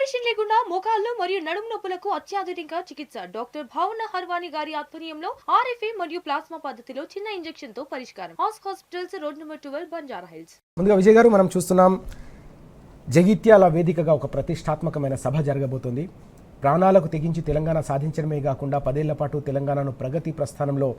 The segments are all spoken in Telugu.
ఆపరేషన్ లేకుండా మోకాళ్లు మరియు నడుము నొప్పులకు అత్యాధునిక చికిత్స డాక్టర్ భావన హర్వాని గారి ఆధ్వర్యంలో ఆర్ఎఫ్ఏ మరియు ప్లాస్మా పద్ధతిలో చిన్న ఇంజెక్షన్ తో పరిష్కారం. Hospitals road number 12 Banjara hills. ముందుగా విజయ్ గారు, మనం చూస్తున్నాం జగిత్యాల వేదికగా ఒక ప్రతిష్టాత్మకమైన సభ జరగబోతుంది. ప్రాణాలకు తెగించి తెలంగాణ సాధించడమే కాకుండా 10 ఏళ్ల పాటు తెలంగాణను ప్రగతి ప్రస్థానంలో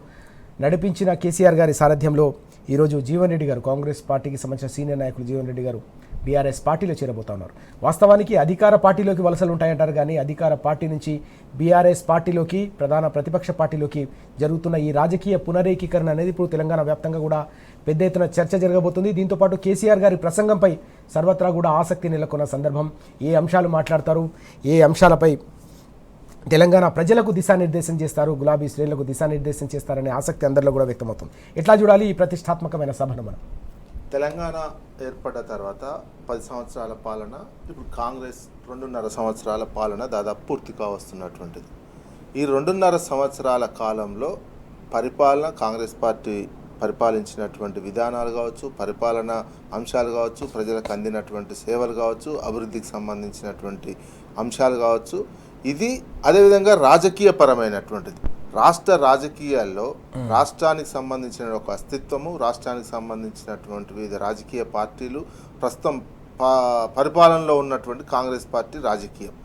నడిపించిన కేసీఆర్ గారి సారథ్యంలో ఈరోజు జీవన్ రెడ్డి గారు, కాంగ్రెస్ పార్టీకి సంబంధించిన సీనియర్ నాయకులు జీవన్ రెడ్డి గారు బీఆర్ఎస్ పార్టీలో చేరబోతా ఉన్నారు. వాస్తవానికి అధికార పార్టీలోకి వలసలు ఉంటాయంటారు, కానీ అధికార పార్టీ నుంచి బీఆర్ఎస్ పార్టీలోకి, ప్రధాన ప్రతిపక్ష పార్టీలోకి జరుగుతున్న ఈ రాజకీయ పునరేకీకరణ అనేది ఇప్పుడు తెలంగాణ వ్యాప్తంగా కూడా పెద్ద ఎత్తున చర్చ జరగబోతుంది. దీంతోపాటు కేసీఆర్ గారి ప్రసంగంపై సర్వత్రా కూడా ఆసక్తి నెలకొన్న సందర్భం. ఏ అంశాలు మాట్లాడతారు, ఏ అంశాలపై తెలంగాణ ప్రజలకు దిశానిర్దేశం చేస్తారు, గులాబీ శ్రేణులకు దిశానిర్దేశం చేస్తారనే ఆసక్తి అందరిలో కూడా వ్యక్తమవుతుంది. ఎట్లా చూడాలి ఈ ప్రతిష్టాత్మకమైన సభను? మనం తెలంగాణ ఏర్పడ్డ తర్వాత 10 సంవత్సరాల పాలన, ఇప్పుడు కాంగ్రెస్ 2.5 సంవత్సరాల పాలన దాదాపు పూర్తిగా వస్తున్నటువంటిది. ఈ 2.5 సంవత్సరాల కాలంలో పరిపాలన, కాంగ్రెస్ పార్టీ పరిపాలించినటువంటి విధానాలు కావచ్చు, పరిపాలన అంశాలు కావచ్చు, ప్రజలకు అందినటువంటి సేవలు కావచ్చు, అభివృద్ధికి సంబంధించినటువంటి అంశాలు కావచ్చు, ఇది అదేవిధంగా రాజకీయపరమైనటువంటిది. రాష్ట్ర రాజకీయాల్లో రాష్ట్రానికి సంబంధించిన ఒక అస్తిత్వము, రాష్ట్రానికి సంబంధించినటువంటి వివిధ రాజకీయ పార్టీలు, ప్రస్తుతం పరిపాలనలో ఉన్నటువంటి కాంగ్రెస్ పార్టీ రాజకీయం,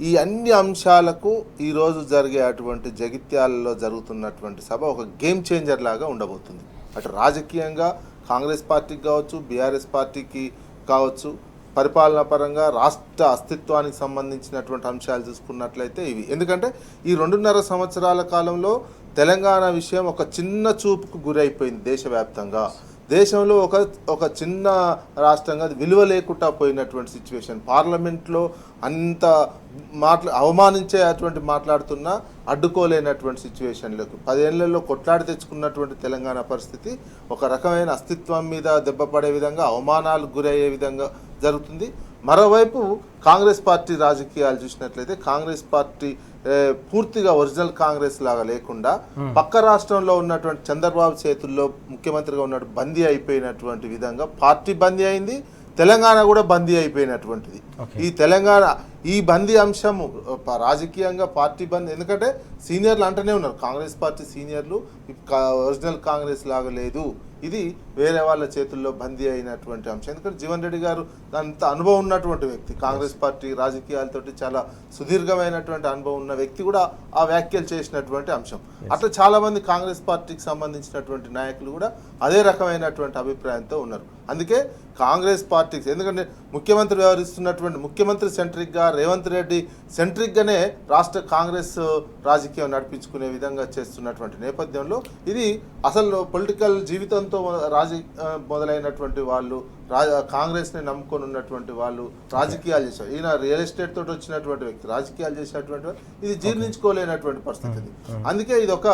ఈ అన్ని అంశాలకు ఈరోజు జరిగే అటువంటి జగిత్యాలలో జరుగుతున్నటువంటి సభ ఒక గేమ్ చేంజర్ లాగా ఉండబోతుంది. అటు రాజకీయంగా కాంగ్రెస్ పార్టీకి కావచ్చు, బీఆర్ఎస్ పార్టీకి కావచ్చు, పరిపాలన పరంగా రాష్ట్ర అస్తిత్వానికి సంబంధించినటువంటి అంశాలు చూసుకున్నట్లయితే ఇవి. ఎందుకంటే ఈ 2.5 సంవత్సరాల కాలంలో తెలంగాణ విషయం ఒక చిన్న చూపుకు గురైపోయింది దేశవ్యాప్తంగా. దేశంలో ఒక చిన్న రాష్ట్రంగా విలువ లేకుండా పోయినటువంటి సిచ్యువేషన్. పార్లమెంట్లో అంత అవమానించే అటువంటి మాట్లాడుతున్నా అడ్డుకోలేనటువంటి సిచ్యువేషన్లకు 10 ఏళ్లలో కొట్లాడి తెచ్చుకున్నటువంటి తెలంగాణ పరిస్థితి ఒక రకమైన అస్తిత్వం మీద దెబ్బపడే విధంగా, అవమానాలకు గురయ్యే విధంగా జరుగుతుంది. మరోవైపు కాంగ్రెస్ పార్టీ రాజకీయాలు చూసినట్లయితే కాంగ్రెస్ పార్టీ పూర్తిగా ఒరిజినల్ కాంగ్రెస్ లాగా లేకుండా పక్క రాష్ట్రంలో ఉన్నటువంటి చంద్రబాబు చేతుల్లో ముఖ్యమంత్రిగా ఉన్నట్టు బందీ అయిపోయినటువంటి విధంగా పార్టీ బందీ అయింది, తెలంగాణ కూడా బందీ అయిపోయినటువంటిది. ఈ తెలంగాణ ఈ బందీ అంశము రాజకీయంగా పార్టీ బందీ, ఎందుకంటే సీనియర్లు అంటూనే ఉన్నారు కాంగ్రెస్ పార్టీ సీనియర్లు ఒరిజినల్ కాంగ్రెస్ లాగా లేదు, ఇది వేరే వాళ్ళ చేతుల్లో బందీ అయినటువంటి అంశం. ఎందుకంటే జీవన్ రెడ్డి గారు అంత అనుభవం ఉన్నటువంటి వ్యక్తి, కాంగ్రెస్ పార్టీ రాజకీయాలతోటి చాలా సుదీర్ఘమైనటువంటి అనుభవం ఉన్న వ్యక్తి కూడా ఆ వ్యాఖ్యలు చేసినటువంటి అంశం. అట్లా చాలామంది కాంగ్రెస్ పార్టీకి సంబంధించినటువంటి నాయకులు కూడా అదే రకమైనటువంటి అభిప్రాయంతో ఉన్నారు. అందుకే కాంగ్రెస్ పార్టీకి, ఎందుకంటే ముఖ్యమంత్రి వ్యవహరిస్తున్నటువంటి ముఖ్యమంత్రి సెంట్రిక్గా, రేవంత్ రెడ్డి సెంట్రిక్గానే రాష్ట్ర కాంగ్రెస్ రాజకీయం నడిపించుకునే విధంగా చేస్తున్నటువంటి నేపథ్యంలో ఇది అసలు పొలిటికల్ జీవితంతో మొదలైనటువంటి వాళ్ళు, కాంగ్రెస్ని నమ్ముకొని ఉన్నటువంటి వాళ్ళు రాజకీయాలు చేశారు. ఈయన రియల్ ఎస్టేట్ తోటి వచ్చినటువంటి వ్యక్తి, రాజకీయాలు చేసినటువంటి ఇది జీర్ణించుకోలేనటువంటి పరిస్థితి. అందుకే ఇది ఒక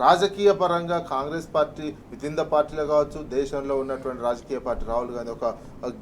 రాజకీయ పరంగా కాంగ్రెస్ పార్టీ వితిన్ ద పార్టీలో కావచ్చు, దేశంలో ఉన్నటువంటి రాజకీయ పార్టీ రాహుల్ గాంధీ ఒక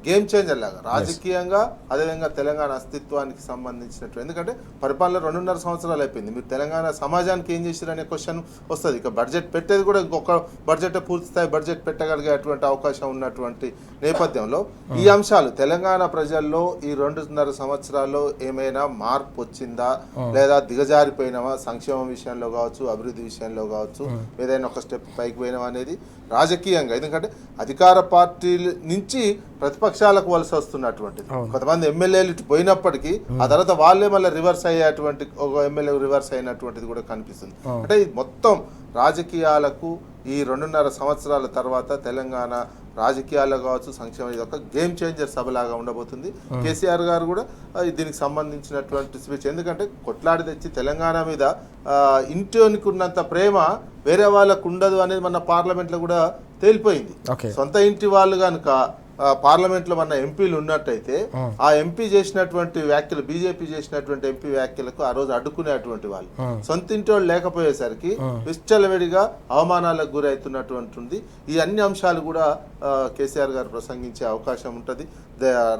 గేమ్ చేంజర్ లాగా రాజకీయంగా, అదేవిధంగా తెలంగాణ అస్తిత్వానికి సంబంధించినట్టు. ఎందుకంటే పరిపాలన 2.5 సంవత్సరాలు అయిపోయింది, మీరు తెలంగాణ సమాజానికి ఏం చేశారు అనే క్వశ్చన్ వస్తుంది. ఇక బడ్జెట్ పెట్టేది కూడా ఇంకొక బడ్జెట్, పూర్తి స్థాయి బడ్జెట్ పెట్టగలిగేటువంటి అవకాశం ఉన్నటువంటి నేపథ్యంలో ఈ అంశాలు తెలంగాణ ప్రజల్లో ఈ 2.5 సంవత్సరాల్లో ఏమైనా మార్పు వచ్చిందా, లేదా దిగజారిపోయినావా, సంక్షేమం విషయంలో కావచ్చు, అభివృద్ధి విషయంలో కావచ్చు, ఏదైనా ఒక స్టెప్ పైకి పోయినావా అనేది రాజకీయంగా. ఎందుకంటే అధికార పార్టీ నుంచి ప్రతిపక్షాలకు వలస వస్తున్నటువంటిది. కొంతమంది ఎమ్మెల్యేలు ఇటు పోయినప్పటికీ ఆ తర్వాత వాళ్ళే మళ్ళీ రివర్స్ అయ్యేటువంటి, ఒక ఎమ్మెల్యే రివర్స్ అయినటువంటిది కూడా కనిపిస్తుంది. అంటే ఇది మొత్తం రాజకీయాలకు ఈ 2.5 సంవత్సరాల తర్వాత తెలంగాణ రాజకీయాల్లో కావచ్చు, సంక్షేమ, ఇది ఒక గేమ్ చేంజర్ సభలాగా ఉండబోతుంది. కేసీఆర్ గారు కూడా దీనికి సంబంధించినటువంటి స్పీచ్, ఎందుకంటే కొట్లాడి తెచ్చి తెలంగాణ మీద ఇంటికి ఉన్నంత ప్రేమ వేరే వాళ్ళకు ఉండదు అనేది మన పార్లమెంట్లో కూడా తేలిపోయింది. సొంత ఇంటి వాళ్ళు కనుక పార్లమెంట్లో మన ఎంపీలు ఉన్నట్టయితే ఆ ఎంపీ చేసినటువంటి వ్యాఖ్యలు, బీజేపీ చేసినటువంటి ఎంపీ వ్యాఖ్యలకు ఆ రోజు అడ్డుకునేటువంటి వాళ్ళు, సొంత ఇంటి వాళ్ళు లేకపోయేసరికి విచ్చలవిడిగా అవమానాలకు గురవుతున్నటువంటి ఈ అన్ని అంశాలు కూడా కేసీఆర్ గారు ప్రసంగించే అవకాశం ఉంటుంది.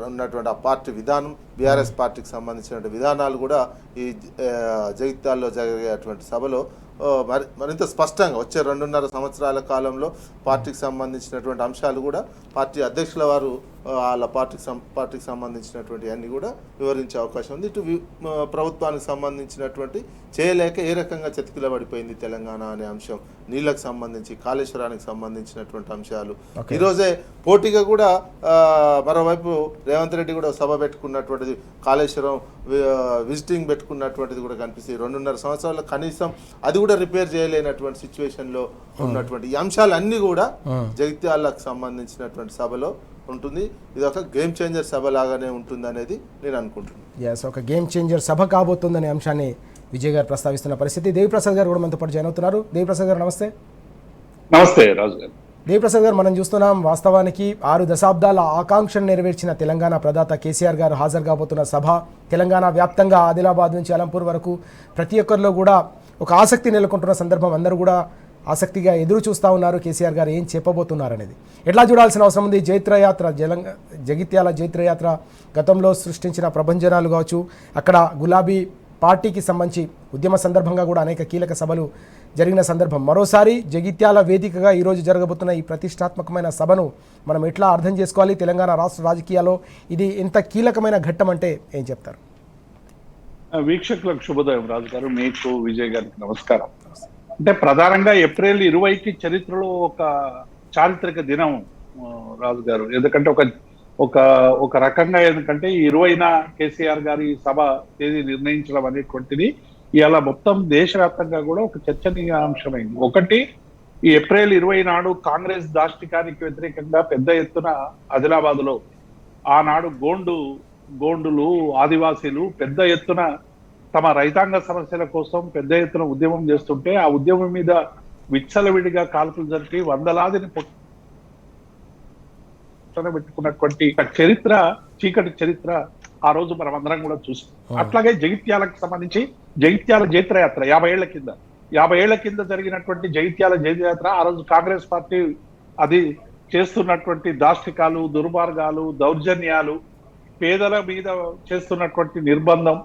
ఉన్నటువంటి ఆ పార్టీ విధానం, బీఆర్ఎస్ పార్టీకి సంబంధించిన విధానాలు కూడా ఈ జగిత్యాల్లో జరిగేటువంటి సభలో మరింత స్పష్టంగా వచ్చే 2.5 సంవత్సరాల కాలంలో పార్టీకి సంబంధించినటువంటి అంశాలు కూడా పార్టీ అధ్యక్షుల వారు వాళ్ళ పార్టీకి సంబంధించినటువంటి అన్ని కూడా వివరించే అవకాశం ఉంది. ఇటు ప్రభుత్వానికి సంబంధించినటువంటి చేయలేక ఏ రకంగా చతికిలబడిపోయింది తెలంగాణ అనే అంశం, నీళ్ళకు సంబంధించి, కాళేశ్వరానికి సంబంధించినటువంటి అంశాలు. ఈరోజే పోటీగా కూడా మరోవైపు రేవంత్ రెడ్డి కూడా సభ పెట్టుకున్నటువంటిది, కాళేశ్వరం విజిటింగ్ పెట్టుకున్నటువంటిది కూడా కనిపిస్తుంది. 2.5 సంవత్సరాల కనీసం అది కూడా రిపేర్ చేయలేనటువంటి సిచ్యువేషన్లో ఉన్నటువంటి ఈ అంశాలన్నీ కూడా జగిత్యాలకు సంబంధించినటువంటి సభలో ఉంటుంది. ఇది ఒక గేమ్ చేంజర్ సభ లాగానే ఉంటుంది అనేది నేను అనుకుంటున్నాను. ఎస్, ఒక గేమ్ చేంజర్ సభ కాబోతుందనే అంశాన్ని విజయ్ గారు ప్రస్తావిస్తున్న పరిస్థితి. దేవిప్రసాద్ గారు కూడా మనతో పాటు జాయిన్ అవుతున్నారు. దేవిప్రసాద్ గారు నమస్తే. నమస్తే రాజు గారు. దేవిప్రసాద్ గారు, మనం చూస్తున్నాం వాస్తవానికి 6 దశాబ్దాల ఆకాంక్షను నెరవేర్చిన తెలంగాణ ప్రదాత కేసీఆర్ గారు హాజరు కాబోతున్న సభ తెలంగాణ వ్యాప్తంగా ఆదిలాబాద్ నుంచి అలంపూర్ వరకు ప్రతి ఒక్కరిలో కూడా ఒక ఆసక్తి నెలకొంటున్న సందర్భం. అందరూ కూడా ఆసక్తిగా ఎదురు చూస్తూ ఉన్నారు కేసీఆర్ గారు ఏం చెప్పబోతున్నారు అనేది. ఎట్లా చూడాల్సిన అవసరం ఉంది? జైత్రయాత్ర, జగిత్యాల జైత్రయాత్ర గతంలో సృష్టించిన ప్రభంజనాలు కావచ్చు, అక్కడ గులాబీ పార్టీకి సంబంధించి ఉద్యమ సందర్భంగా కూడా అనేక కీలక సభలు జరిగిన సందర్భం. మరోసారి జగిత్యాల వేదికగా ఈరోజు జరగబోతున్న ఈ ప్రతిష్టాత్మకమైన సభను మనం ఎట్లా అర్థం చేసుకోవాలి? తెలంగాణ రాష్ట్ర రాజకీయాల్లో ఇది ఎంత కీలకమైన ఘట్టం అంటే ఏం చెప్తారు? వీక్షకులకు శుభోదయం రాజు గారు, మీకు విజయ్ గారికి నమస్కారం. అంటే ప్రధానంగా ఏప్రిల్ 20కి చరిత్రలో ఒక చారిత్రక దినం రాజు గారు. ఎందుకంటే ఒక రకంగా ఎందుకంటే 20న కేసీఆర్ గారి సభ తేదీ నిర్ణయించడం అనేటువంటిది ఇవాళ మొత్తం దేశవ్యాప్తంగా కూడా ఒక చర్చనీయాంశమైంది. ఒకటి, ఈ ఏప్రిల్ 20 నాడు కాంగ్రెస్ దాష్టికానికి వ్యతిరేకంగా పెద్ద ఎత్తున ఆదిలాబాద్ లో ఆనాడు గోండులు ఆదివాసీలు పెద్ద ఎత్తున తమ రైతాంగ సమస్యల కోసం పెద్ద ఎత్తున ఉద్యమం చేస్తుంటే ఆ ఉద్యమం మీద విచ్చలవిడిగా కాల్పులు జరిపి వందలాదిని పెట్టుకున్నటువంటి చరిత్ర, చీకటి చరిత్ర ఆ రోజు మనం అందరం కూడా చూసాం. అట్లాగే జగిత్యాలకు సంబంధించి జగిత్యాల జైత్రయాత్ర 50 ఏళ్ల కింద జరిగినటువంటి జగిత్యాల జైత్రయాత్ర, ఆ రోజు కాంగ్రెస్ పార్టీ అది చేస్తున్నటువంటి దాష్టికాలు, దుర్మార్గాలు, దౌర్జన్యాలు, పేదల మీద చేస్తున్నటువంటి నిర్బంధం,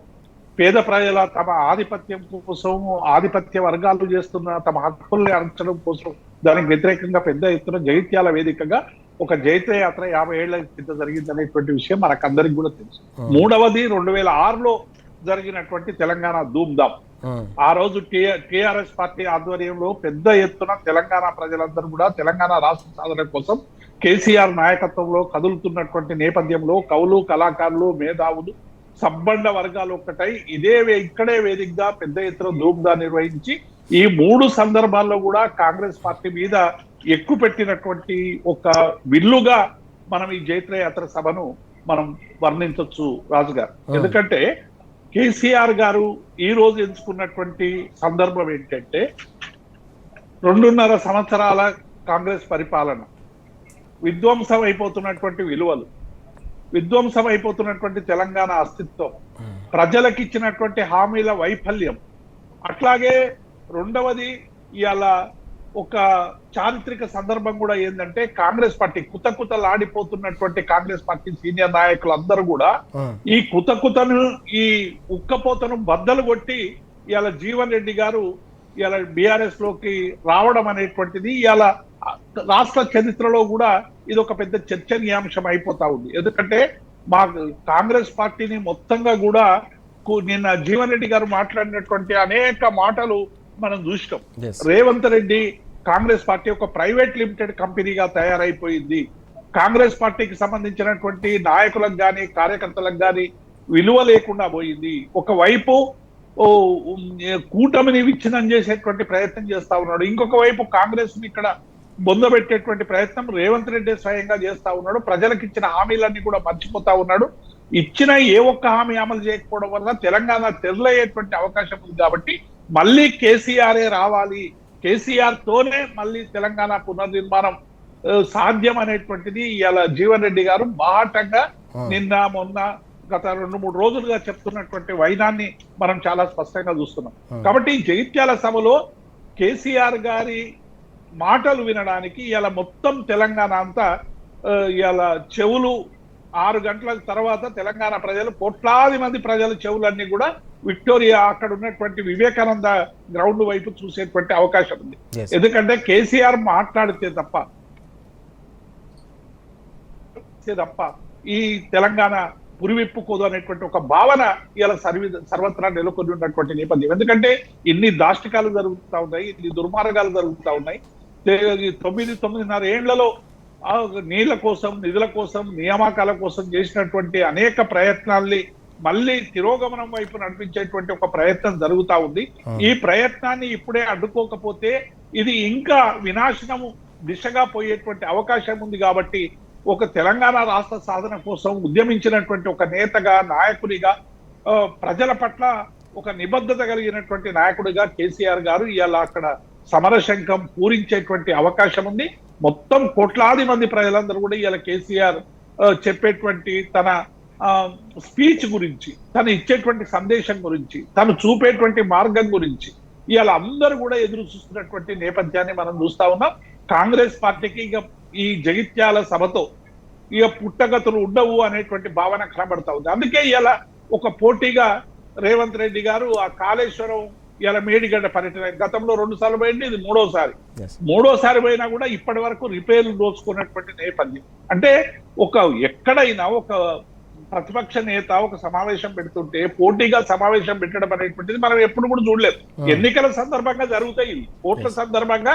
పేద ప్రజల తమ ఆధిపత్యం కోసం, ఆధిపత్య వర్గాలు చేస్తున్న తమ హక్కుల్ని అరచడం కోసం దానికి వ్యతిరేకంగా పెద్ద ఎత్తున జగిత్యాల వేదికగా ఒక జైత్రయాత్ర 50 ఏళ్ల కింద జరిగిందనేటువంటి విషయం మనకందరికి కూడా తెలుసు. మూడవది 2006లో జరిగినటువంటి తెలంగాణ ధూమ్ధామ్. ఆ రోజు టిఆర్ఎస్ పార్టీ ఆధ్వర్యంలో పెద్ద ఎత్తున తెలంగాణ ప్రజలందరూ కూడా తెలంగాణ రాష్ట్ర సాధన కోసం కేసీఆర్ నాయకత్వంలో కదులుతున్నటువంటి నేపథ్యంలో కవులు, కళాకారులు, మేధావులు, సబ్బండ వర్గాలు ఒక్కటై ఇక్కడే వేదికగా పెద్ద ఎత్తున ధూమ్ధాం నిర్వహించి ఈ 3 సందర్భాల్లో కూడా కాంగ్రెస్ పార్టీ మీద ఎక్కువ పెట్టినటువంటి ఒక విల్లుగా మనం ఈ జైత్రయాత్ర సభను మనం వర్ణించవచ్చు రాజుగారు. ఎందుకంటే కేసీఆర్ గారు ఈ రోజు ఎంచుకున్నటువంటి సందర్భం ఏంటంటే 2.5 సంవత్సరాల కాంగ్రెస్ పరిపాలన, విధ్వంసం అయిపోతున్నటువంటి విలువలు, విధ్వంసం అయిపోతున్నటువంటి తెలంగాణ అస్తిత్వం, ప్రజలకు ఇచ్చినటువంటి హామీల వైఫల్యం, అట్లాగే రెండవది ఇవాళ ఒక చారిత్రక సందర్భం కూడా ఏంటంటే కాంగ్రెస్ పార్టీ కుతకుతలాడిపోతున్నటువంటి కాంగ్రెస్ పార్టీ సీనియర్ నాయకులు అందరూ కూడా ఈ కుతకుతను, ఈ ఉక్కపోతను బద్దలు కొట్టి ఇవాళ జీవన్ రెడ్డి గారు ఇవాళ బీఆర్ఎస్ లోకి రావడం అనేటువంటిది ఇవాళ రాష్ట్ర చరిత్రలో కూడా ఇది ఒక పెద్ద చర్చనీయాంశం అయిపోతా ఉంది. ఎందుకంటే మా కాంగ్రెస్ పార్టీని మొత్తంగా కూడా నిన్న జీవన్ రెడ్డి గారు మాట్లాడినటువంటి అనేక మాటలు మనం చూసినాం. రేవంత్ రెడ్డి కాంగ్రెస్ పార్టీ ఒక ప్రైవేట్ లిమిటెడ్ కంపెనీగా తయారైపోయింది, కాంగ్రెస్ పార్టీకి సంబంధించినటువంటి నాయకులకు కానీ కార్యకర్తలకు కానీ విలువ లేకుండా పోయింది, ఒకవైపు కూటమిని విచ్ఛిన్నం చేసేటువంటి ప్రయత్నం చేస్తా ఉన్నాడు, ఇంకొక వైపు కాంగ్రెస్ ని ఇక్కడ బొందబెట్టేటువంటి ప్రయత్నం రేవంత్ రెడ్డి స్వయంగా చేస్తా ఉన్నాడు, ప్రజలకు ఇచ్చిన హామీలన్నీ కూడా మర్చిపోతా ఉన్నాడు, ఇచ్చిన ఏ ఒక్క హామీ అమలు చేయకపోవడం వల్ల తెలంగాణ తెరలయ్యేటువంటి అవకాశం ఉంది. కాబట్టి మళ్ళీ కేసీఆరే రావాలి, కేసీఆర్ తోనే మళ్ళీ తెలంగాణ పునర్నిర్మాణం సాధ్యం అనేటువంటిది ఇవాళ జీవన్ రెడ్డి గారు బాహటంగా నిన్న మొన్న గత 2-3 రోజులుగా చెప్తున్నటువంటి వైనాన్ని మనం చాలా స్పష్టంగా చూస్తున్నాం. కాబట్టి జగిత్యాల సభలో కేసీఆర్ గారి మాటలు వినడానికి ఇవాళ మొత్తం తెలంగాణ అంతా ఇవాళ చెవులు 6 గంటల తర్వాత తెలంగాణ ప్రజలు, కోట్లాది మంది ప్రజల చెవులన్నీ కూడా విక్టోరియా అక్కడ ఉన్నటువంటి వివేకానంద గ్రౌండ్ వైపు చూసేటువంటి అవకాశం ఉంది. ఎందుకంటే కేసీఆర్ మాట్లాడితే తప్ప తప్ప ఈ తెలంగాణ పురివిప్పుకోదు అనేటువంటి ఒక భావన ఇలా సర్వత్రా నెలకొని ఉన్నటువంటి నేపథ్యం. ఎందుకంటే ఇన్ని దాష్టికాలు జరుగుతూ ఉన్నాయి, ఇన్ని దుర్మార్గాలు జరుగుతూ ఉన్నాయి. 9-9.5 ఏళ్లలో నీళ్ల కోసం, నిధుల కోసం, నియామకాల కోసం చేసినటువంటి అనేక ప్రయత్నాల్ని మళ్ళీ తిరోగమనం వైపు నడిపించేటువంటి ఒక ప్రయత్నం జరుగుతా ఉంది. ఈ ప్రయత్నాన్ని ఇప్పుడే అడ్డుకోకపోతే ఇది ఇంకా వినాశనము దిశగా పోయేటువంటి అవకాశం ఉంది. కాబట్టి ఒక తెలంగాణ రాష్ట్ర సాధన కోసం ఉద్యమించినటువంటి ఒక నేతగా, నాయకుడిగా, ప్రజల పట్ల ఒక నిబద్ధత కలిగినటువంటి నాయకుడిగా కేసీఆర్ గారు ఇవాళ అక్కడ సమరశంఖం పూరించేటువంటి అవకాశం ఉంది. మొత్తం కోట్లాది మంది ప్రజలందరూ కూడా ఇవాళ కేసీఆర్ చెప్పేటువంటి తన స్పీచ్ గురించి, తను ఇచ్చేటువంటి సందేశం గురించి, తను చూపేటువంటి మార్గం గురించి ఇవాళ అందరూ కూడా ఎదురు చూస్తున్నటువంటి నేపథ్యాన్ని మనం చూస్తా ఉన్నాం. కాంగ్రెస్ పార్టీకి ఇక ఈ జగిత్యాల సభతో ఇక పుట్టగతులు ఉండవు అనేటువంటి భావన కనబడతా ఉంది. అందుకే ఇలా ఒక పోటీగా రేవంత్ రెడ్డి గారు ఆ కాళేశ్వరం ఇలా మేడిగడ్డ పర్యటన గతంలో 2 సార్లు పోయింది, ఇది మూడోసారి పోయినా కూడా ఇప్పటి వరకు రిపేర్లు దోచుకున్నటువంటి నేపథ్యం. అంటే ఎక్కడైనా ఒక ప్రతిపక్ష నేత ఒక సమావేశం పెడుతుంటే పోటీగా సమావేశం పెట్టడం అనేటువంటిది మనం ఎప్పుడు కూడా చూడలేదు. ఎన్నికల సందర్భంగా జరుగుతాయి, ఓట్ల సందర్భంగా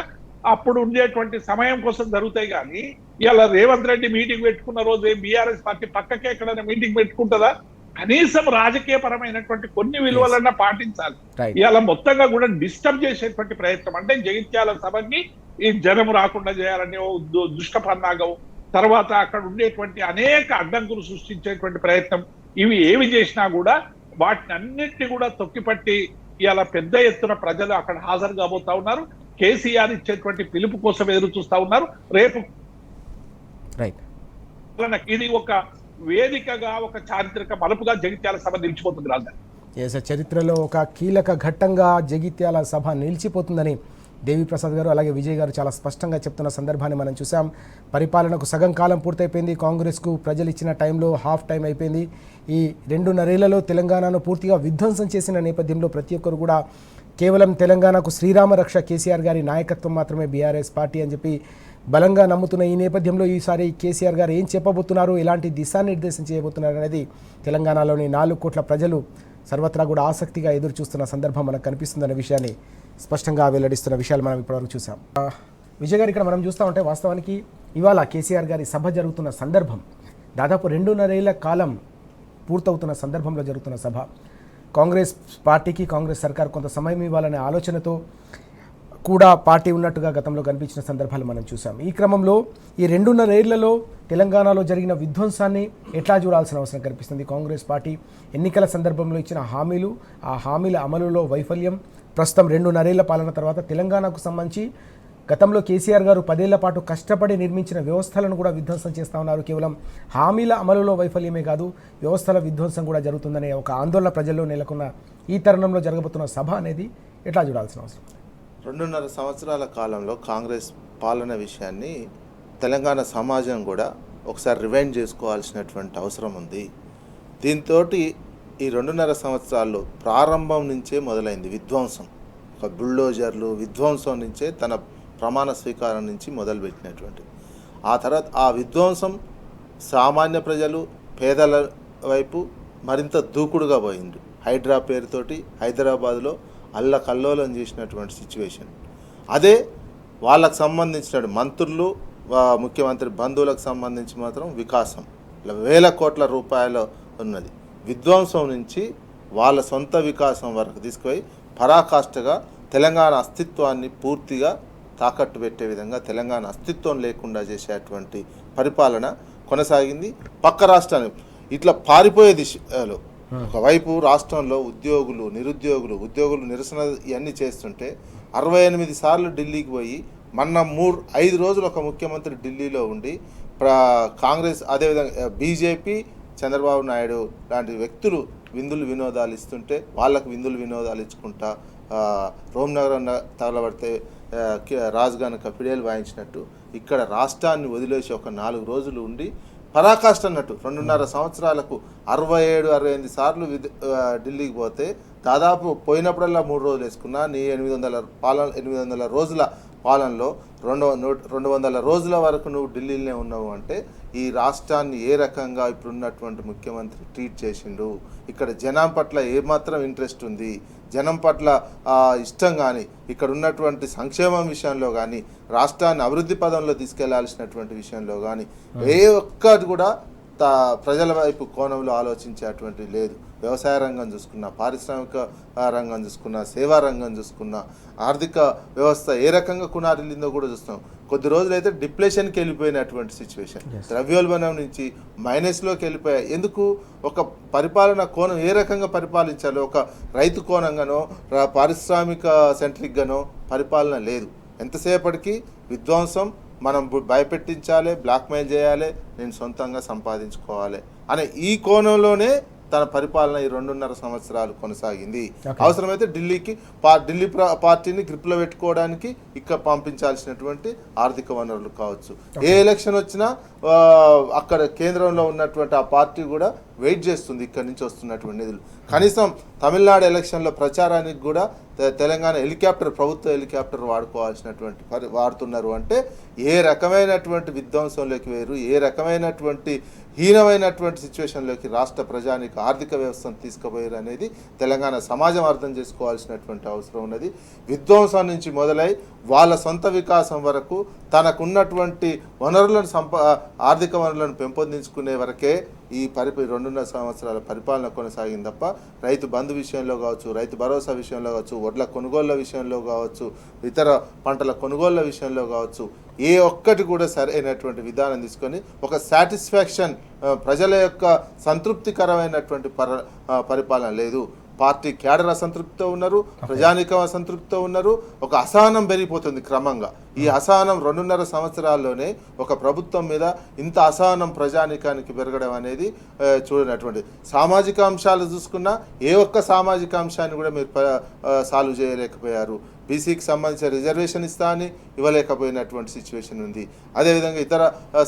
అప్పుడు ఉండేటువంటి సమయం కోసం జరుగుతాయి. కానీ ఇలా రేవంత్ రెడ్డి మీటింగ్ పెట్టుకున్న రోజు బీఆర్ఎస్ పార్టీ పక్కకే ఎక్కడైనా మీటింగ్ పెట్టుకుంటుందా? కనీసం రాజకీయ పరమైనటువంటి కొన్ని విలువలన్నా పాటించాలి. ఇలా మొత్తంగా కూడా డిస్టర్బ్ చేసేటువంటి ప్రయత్నం, అంటే జగిత్యాల సభకి ఈ జనం రాకుండా చేయాలని దుష్ట పన్నాగం, తర్వాత అక్కడ ఉండేటువంటి అనేక అడ్డంకులు సృష్టించేటువంటి ప్రయత్నం, ఇవి ఏవి చేసినా కూడా వాటిని అన్నింటినీ కూడా తొక్కిపట్టి ఇలా పెద్ద ఎత్తున ప్రజలు అక్కడ హాజరు కాబోతా ఉన్నారు. కేసీఆర్ ఇచ్చేటువంటి పిలుపు కోసం ఎదురు చూస్తా ఉన్నారు. రేపు ఇది ఒక వేదికగా, ఒక చారిత్రక మలుపుగా జగిత్యాల సభ నిలిచిపోతుంది. రాజధాని చరిత్రలో ఒక కీలక ఘట్టంగా జగిత్యాల సభ నిలిచిపోతుందని దేవిప్రసాద్ గారు అలాగే విజయ్ గారు చాలా స్పష్టంగా చెప్తున్న సందర్భాన్ని మనం చూసాం. పరిపాలనకు సగం కాలం పూర్తయిపోయింది. కాంగ్రెస్కు ప్రజలు ఇచ్చిన టైంలో హాఫ్ టైం అయిపోయింది. ఈ 2.5 ఏళ్లలో తెలంగాణను పూర్తిగా విధ్వంసం చేసిన నేపథ్యంలో ప్రతి ఒక్కరు కూడా కేవలం తెలంగాణకు శ్రీరామ రక్ష కేసీఆర్ గారి నాయకత్వం మాత్రమే బీఆర్ఎస్ పార్టీ అని చెప్పి బలంగా నమ్ముతున్న ఈ నేపథ్యంలో ఈసారి కేసీఆర్ గారు ఏం చెప్పబోతున్నారు, ఎలాంటి దిశానిర్దేశం చేయబోతున్నారు అనేది తెలంగాణలోని 4 కోట్ల ప్రజలు సర్వత్రా కూడా ఆసక్తిగా ఎదురు చూస్తున్న సందర్భం మనకు కనిపిస్తుందనే విషయాన్ని స్పష్టంగా వెల్లడిస్తున్న విషయాలు మనం ఇప్పటివరకు చూసాం. విజయ్ గారు, ఇక్కడ మనం చూస్తూ ఉంటే వాస్తవానికి ఇవాళ కేసీఆర్ గారి సభ జరుగుతున్న సందర్భం దాదాపు 2.5 ఏళ్ల కాలం పూర్తవుతున్న సందర్భంలో జరుగుతున్న సభ. కాంగ్రెస్ పార్టీకి, కాంగ్రెస్ సర్కార్ కొంత సమయం ఇవ్వాలనే ఆలోచనతో కూడా పార్టీ ఉన్నట్టుగా గతంలో కనిపించిన సందర్భాలు మనం చూసాం. ఈ క్రమంలో ఈ 2.5 ఏళ్లలో తెలంగాణలో జరిగిన విధ్వంసాన్ని ఎట్లా చూడాల్సిన అవసరం కనిపిస్తుంది? కాంగ్రెస్ పార్టీ ఎన్నికల సందర్భంలో ఇచ్చిన హామీలు, ఆ హామీల అమలులో వైఫల్యం, ప్రస్తుతం 2.5 ఏళ్ల పాలన తర్వాత తెలంగాణకు సంబంధించి గతంలో కేసీఆర్ గారు 10 ఏళ్ల పాటు కష్టపడి నిర్మించిన వ్యవస్థలను కూడా విధ్వంసం చేస్తూ ఉన్నారు. కేవలం హామీల అమలులో వైఫల్యమే కాదు, వ్యవస్థల విధ్వంసం కూడా జరుగుతుందనే ఒక ఆందోళన ప్రజల్లో నెలకొన్న ఈ తరుణంలో జరగబోతున్న సభ అనేది ఎట్లా చూడాల్సిన అవసరం? 2.5 సంవత్సరాల కాలంలో కాంగ్రెస్ పాలన విషయాన్ని తెలంగాణ సమాజం కూడా ఒకసారి రివైండ్ చేసుకోవాల్సినటువంటి అవసరం ఉంది. దీంతో ఈ 2.5 సంవత్సరాల్లో ప్రారంభం నుంచే మొదలైంది విధ్వంసం. ఒక బుల్డోజర్లు విధ్వంసం నుంచే తన ప్రమాణ స్వీకారం నుంచి మొదలుపెట్టినటువంటి ఆ తర్వాత ఆ విధ్వంసం సామాన్య ప్రజలు, పేదల వైపు మరింత దూకుడుగా పోయింది. హైడ్రా పేరుతోటి హైదరాబాద్లో అల్లకల్లోలం చేసినటువంటి సిచ్యువేషన్. అదే వాళ్ళకు సంబంధించిన మంత్రులు, ముఖ్యమంత్రి బంధువులకు సంబంధించి మాత్రం వికాసం వేల కోట్ల రూపాయలు ఉన్నది. విధ్వంసం నుంచి వాళ్ళ సొంత వికాసం వరకు తీసుకుపోయి పరాకాష్ఠగా తెలంగాణ అస్తిత్వాన్ని పూర్తిగా తాకట్టు పెట్టే విధంగా తెలంగాణ అస్తిత్వం లేకుండా చేసేటువంటి పరిపాలన కొనసాగింది. పక్క రాష్ట్రాన్ని ఇట్లా పారిపోయే దిశలో ఒకవైపు రాష్ట్రంలో ఉద్యోగులు నిరసన ఇవన్నీ చేస్తుంటే 68 సార్లు ఢిల్లీకి పోయి మొన్న 5 రోజులు ఒక ముఖ్యమంత్రి ఢిల్లీలో ఉండి కాంగ్రెస్ అదేవిధంగా బీజేపీ, చంద్రబాబు నాయుడు లాంటి వ్యక్తులు వినోదాలు ఇస్తుంటే వాళ్ళకు వినోదాలు ఇచ్చుకుంటా రోమ్నగరం తగలబడితే రాజు గనుక పిడేలు వాయించినట్టు ఇక్కడ రాష్ట్రాన్ని వదిలేసి ఒక 4 రోజులు ఉండి పరాకాష్ట అన్నట్టు 2.5 సంవత్సరాలకు 67-68 సార్లు ఢిల్లీకి పోతే దాదాపు పోయినప్పుడల్లా 3 రోజులు వేసుకున్నా నీ 800 రోజుల పాలనలో 200 రోజుల వరకు నువ్వు ఢిల్లీలోనే ఉన్నావు అంటే ఈ రాష్ట్రాన్ని ఏ రకంగా ఇప్పుడున్నటువంటి ముఖ్యమంత్రి ట్రీట్ చేసిండు, ఇక్కడ జనం పట్ల ఏమాత్రం ఇంట్రెస్ట్ ఉంది, జనం పట్ల ఇష్టం కానీ, ఇక్కడ ఉన్నటువంటి సంక్షేమం విషయంలో కానీ, రాష్ట్రాన్ని అభివృద్ధి పదంలో తీసుకెళ్లాల్సినటువంటి విషయంలో కానీ ఏ ఒక్కటి కూడా ప్రజల వైపు కోణంలో ఆలోచించేటువంటి లేదు. వ్యవసాయ రంగం చూసుకున్నా, పారిశ్రామిక రంగం చూసుకున్నా, సేవా రంగం చూసుకున్నా, ఆర్థిక వ్యవస్థ ఏ రకంగా కునారిల్లిందో కూడా చూస్తున్నాం. కొద్ది రోజులైతే డిప్లేషన్కి వెళ్ళిపోయినటువంటి సిచ్యువేషన్, ద్రవ్యోల్బణం నుంచి మైనస్లోకి వెళ్ళిపోయాయి. ఎందుకు? ఒక పరిపాలన కోణం ఏ రకంగా పరిపాలించాలో, ఒక రైతు కోణంగానో పారిశ్రామిక సెంట్రిక్గానో పరిపాలన లేదు. ఎంతసేపటికి విధ్వంసం, మనం భయపెట్టించాలి, బ్లాక్మెయిల్ చేయాలి, నేను సొంతంగా సంపాదించుకోవాలి అనే ఈ కోణంలోనే తన పరిపాలన ఈ 2.5 సంవత్సరాలు కొనసాగింది. అవసరమైతే ఢిల్లీ పార్టీని గ్రిప్లో పెట్టుకోవడానికి ఇక్కడ పంపించాల్సినటువంటి ఆర్థిక వనరులు కావచ్చు. ఏ ఎలక్షన్ వచ్చినా అక్కడ కేంద్రంలో ఉన్నటువంటి ఆ పార్టీ కూడా వెయిట్ చేస్తుంది ఇక్కడి నుంచి వస్తున్నటువంటి నిధులు. కనీసం తమిళనాడు ఎలక్షన్లో ప్రచారానికి కూడా తెలంగాణ ప్రభుత్వ హెలికాప్టర్ వాడుతున్నారు అంటే ఏ రకమైనటువంటి విధ్వంసంలోకి వేరు, ఏ రకమైనటువంటి హీనమైనటువంటి సిచ్యువేషన్లోకి రాష్ట్ర ప్రజానికి ఆర్థిక వ్యవస్థను తీసుకుపోయారు అనేది తెలంగాణ సమాజం అర్థం చేసుకోవాల్సినటువంటి అవసరం ఉన్నది. విధ్వంసం నుంచి మొదలై వాళ్ళ సొంత వికాసం వరకు తనకున్నటువంటి ఆర్థిక వనరులను పెంపొందించుకునే వరకే ఈ 2.5 సంవత్సరాల పరిపాలన కొనసాగింది తప్ప రైతు బంధు విషయంలో కావచ్చు, రైతు భరోసా విషయంలో కావచ్చు, వడ్ల కొనుగోళ్ల విషయంలో కావచ్చు, ఇతర పంటల కొనుగోళ్ల విషయంలో కావచ్చు, ఏ ఒక్కటి కూడా సరైనటువంటి విధానం తీసుకొని ఒక సాటిస్ఫాక్షన్, ప్రజల యొక్క సంతృప్తికరమైనటువంటి పరిపాలన లేదు. పార్టీ క్యాడర్ అసంతృప్తితో ఉన్నారు, ప్రజానీకం అసంతృప్తితో ఉన్నారు. ఒక అసహనం పెరిగిపోతుంది క్రమంగా. ఈ అసహనం 2.5 సంవత్సరాల్లోనే ఒక ప్రభుత్వం మీద ఇంత అసహనం ప్రజానీకానికి పెరగడం అనేది చూడనటువంటి. సామాజిక అంశాలు చూసుకున్నా ఏ ఒక్క సామాజిక అంశాన్ని కూడా మీరు సాల్వ్ చేయలేకపోయారు. బీసీకి సంబంధించిన రిజర్వేషన్ ఇస్తా అని ఇవ్వలేకపోయినటువంటి సిచ్యువేషన్ ఉంది. అదేవిధంగా ఇతర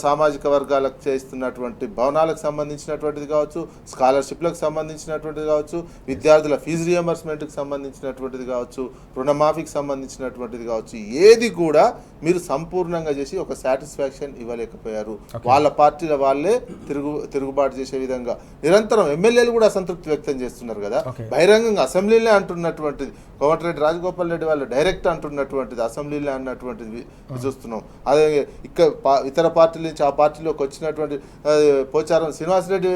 సామాజిక వర్గాలకు చేస్తున్నటువంటి భవనాలకు సంబంధించినటువంటిది కావచ్చు, స్కాలర్షిప్లకు సంబంధించినటువంటిది కావచ్చు, విద్యార్థుల ఫీజు రియంబర్స్మెంట్కి సంబంధించినటువంటిది కావచ్చు, రుణమాఫీకి సంబంధించినటువంటిది కావచ్చు, ఏది కూడా మీరు సంపూర్ణంగా చేసి ఒక సాటిస్ఫాక్షన్ ఇవ్వలేకపోయారు. వాళ్ళ పార్టీల వాళ్ళే తిరుగుబాటు చేసే విధంగా నిరంతరం ఎమ్మెల్యేలు కూడా అసంతృప్తి వ్యక్తం చేస్తున్నారు కదా. బహిరంగంగా అసెంబ్లీలే అంటున్నటువంటిది, కోమటిరెడ్డి రాజగోపాల్ రెడ్డి వాళ్ళు డైరెక్ట్ అంటున్నటువంటిది, అసెంబ్లీలో అన్నటువంటిది చూస్తున్నాం. అదే ఇతర పార్టీల నుంచి ఆ పార్టీలోకి వచ్చినటువంటి పోచారం శ్రీనివాసరెడ్డి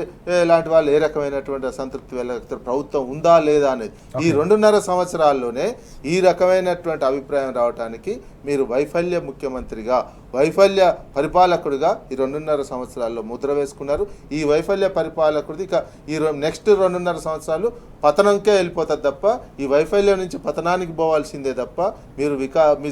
లాంటి వాళ్ళు ఏ రకమైనటువంటి అసంతృప్తి వెళ్ళగలుగుతారు, ప్రభుత్వం ఉందా లేదా అనేది. ఈ 2.5 సంవత్సరాల్లోనే ఈ రకమైనటువంటి అభిప్రాయం రావడానికి మీరు వైఫల్య ముఖ్యమంత్రిగా, వైఫల్య పరిపాలకుడిగా ఈ 2.5 సంవత్సరాల్లో ముద్ర వేసుకున్నారు. ఈ వైఫల్య పరిపాలకుడిది ఇక ఈ నెక్స్ట్ 2.5 సంవత్సరాలు పతనంకే వెళ్ళిపోతుంది తప్ప ఈ వైఫల్యం నుంచి పతనానికి పోవాల్సిందే తప్ప మీరు మీ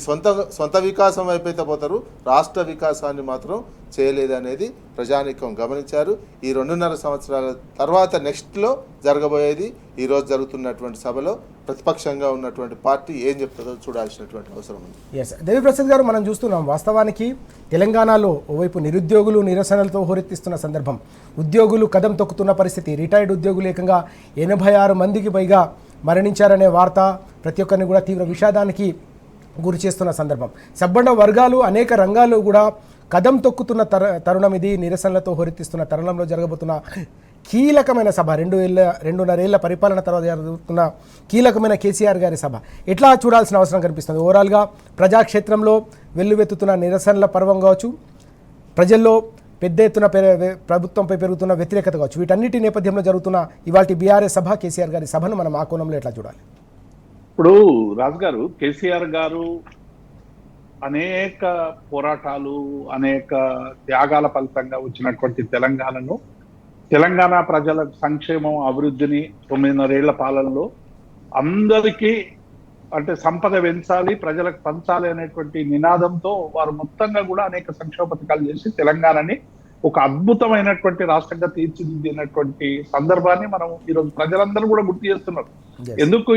సొంత వికాసం వైపైతే పోతారు, రాష్ట్ర వికాసాన్ని మాత్రం చేయలేదనేది ప్రజానీకం గమనించారు. ఈ 2.5 సంవత్సరాల తర్వాత నెక్స్ట్లో జరగబోయేది ఈరోజు జరుగుతున్నటువంటి సభలో ప్రతిపక్షంగా ఉన్నటువంటి పార్టీ ఏం చెప్తుందో చూడాల్సినటువంటి అవసరం ఉంది. ఎస్, దేవిప్రసాద్ గారు, మనం చూస్తున్నాం వాస్తవానికి తెలంగాణలో ఓవైపు నిరుద్యోగులు నిరసనలతో హోరెత్తిస్తున్న సందర్భం, ఉద్యోగులు కదం తొక్కుతున్న పరిస్థితి, రిటైర్డ్ ఉద్యోగులు ఏకంగా 86 మందికి పైగా మరణించారనే వార్త ప్రతి ఒక్కరిని కూడా తీవ్ర విషాదానికి గురి చేస్తున్న సందర్భం. సబ్బండ వర్గాలు అనేక రంగాల్లో కూడా కదం తొక్కుతున్న తరుణం ఇది. నిరసనలతో హోరెత్తిస్తున్న తరుణంలో జరగబోతున్న కీలకమైన సభ, 2.5 ఏళ్ల పరిపాలన తర్వాత జరుగుతున్న కీలకమైన కేసీఆర్ గారి సభ ఎట్లా చూడాల్సిన అవసరం కనిపిస్తుంది? ఓవరాల్గా ప్రజాక్షేత్రంలో వెల్లువెత్తుతున్న నిరసనల పర్వం కావచ్చు, ప్రజల్లో పెద్ద ఎత్తున ప్రభుత్వంపై పెరుగుతున్న వ్యతిరేకత కావచ్చు, వీటన్నిటి నేపథ్యంలో జరుగుతున్న ఇవాళ బీఆర్ఎస్ సభ, కేసీఆర్ గారి సభను మనం ఆ కోణంలో ఎట్లా చూడాలి? ఇప్పుడు రాజు గారు, కేసీఆర్ గారు అనేక పోరాటాలు, అనేక త్యాగాల ఫలితంగా వచ్చినటువంటి తెలంగాణ ప్రజల సంక్షేమం, అభివృద్ధిని 9.5 ఏళ్ల పాలనలో అందరికీ అంటే సంపద పెంచాలి, ప్రజలకు పంచాలి అనేటువంటి నినాదంతో వారు మొత్తంగా కూడా అనేక సంక్షేమ పథకాలు చేసి తెలంగాణని ఒక అద్భుతమైనటువంటి రాష్ట్రంగా తీర్చిదిద్దినటువంటి సందర్భాన్ని మనం ఈరోజు ప్రజలందరూ కూడా గుర్తు చేస్తున్నారు. ఎందుకు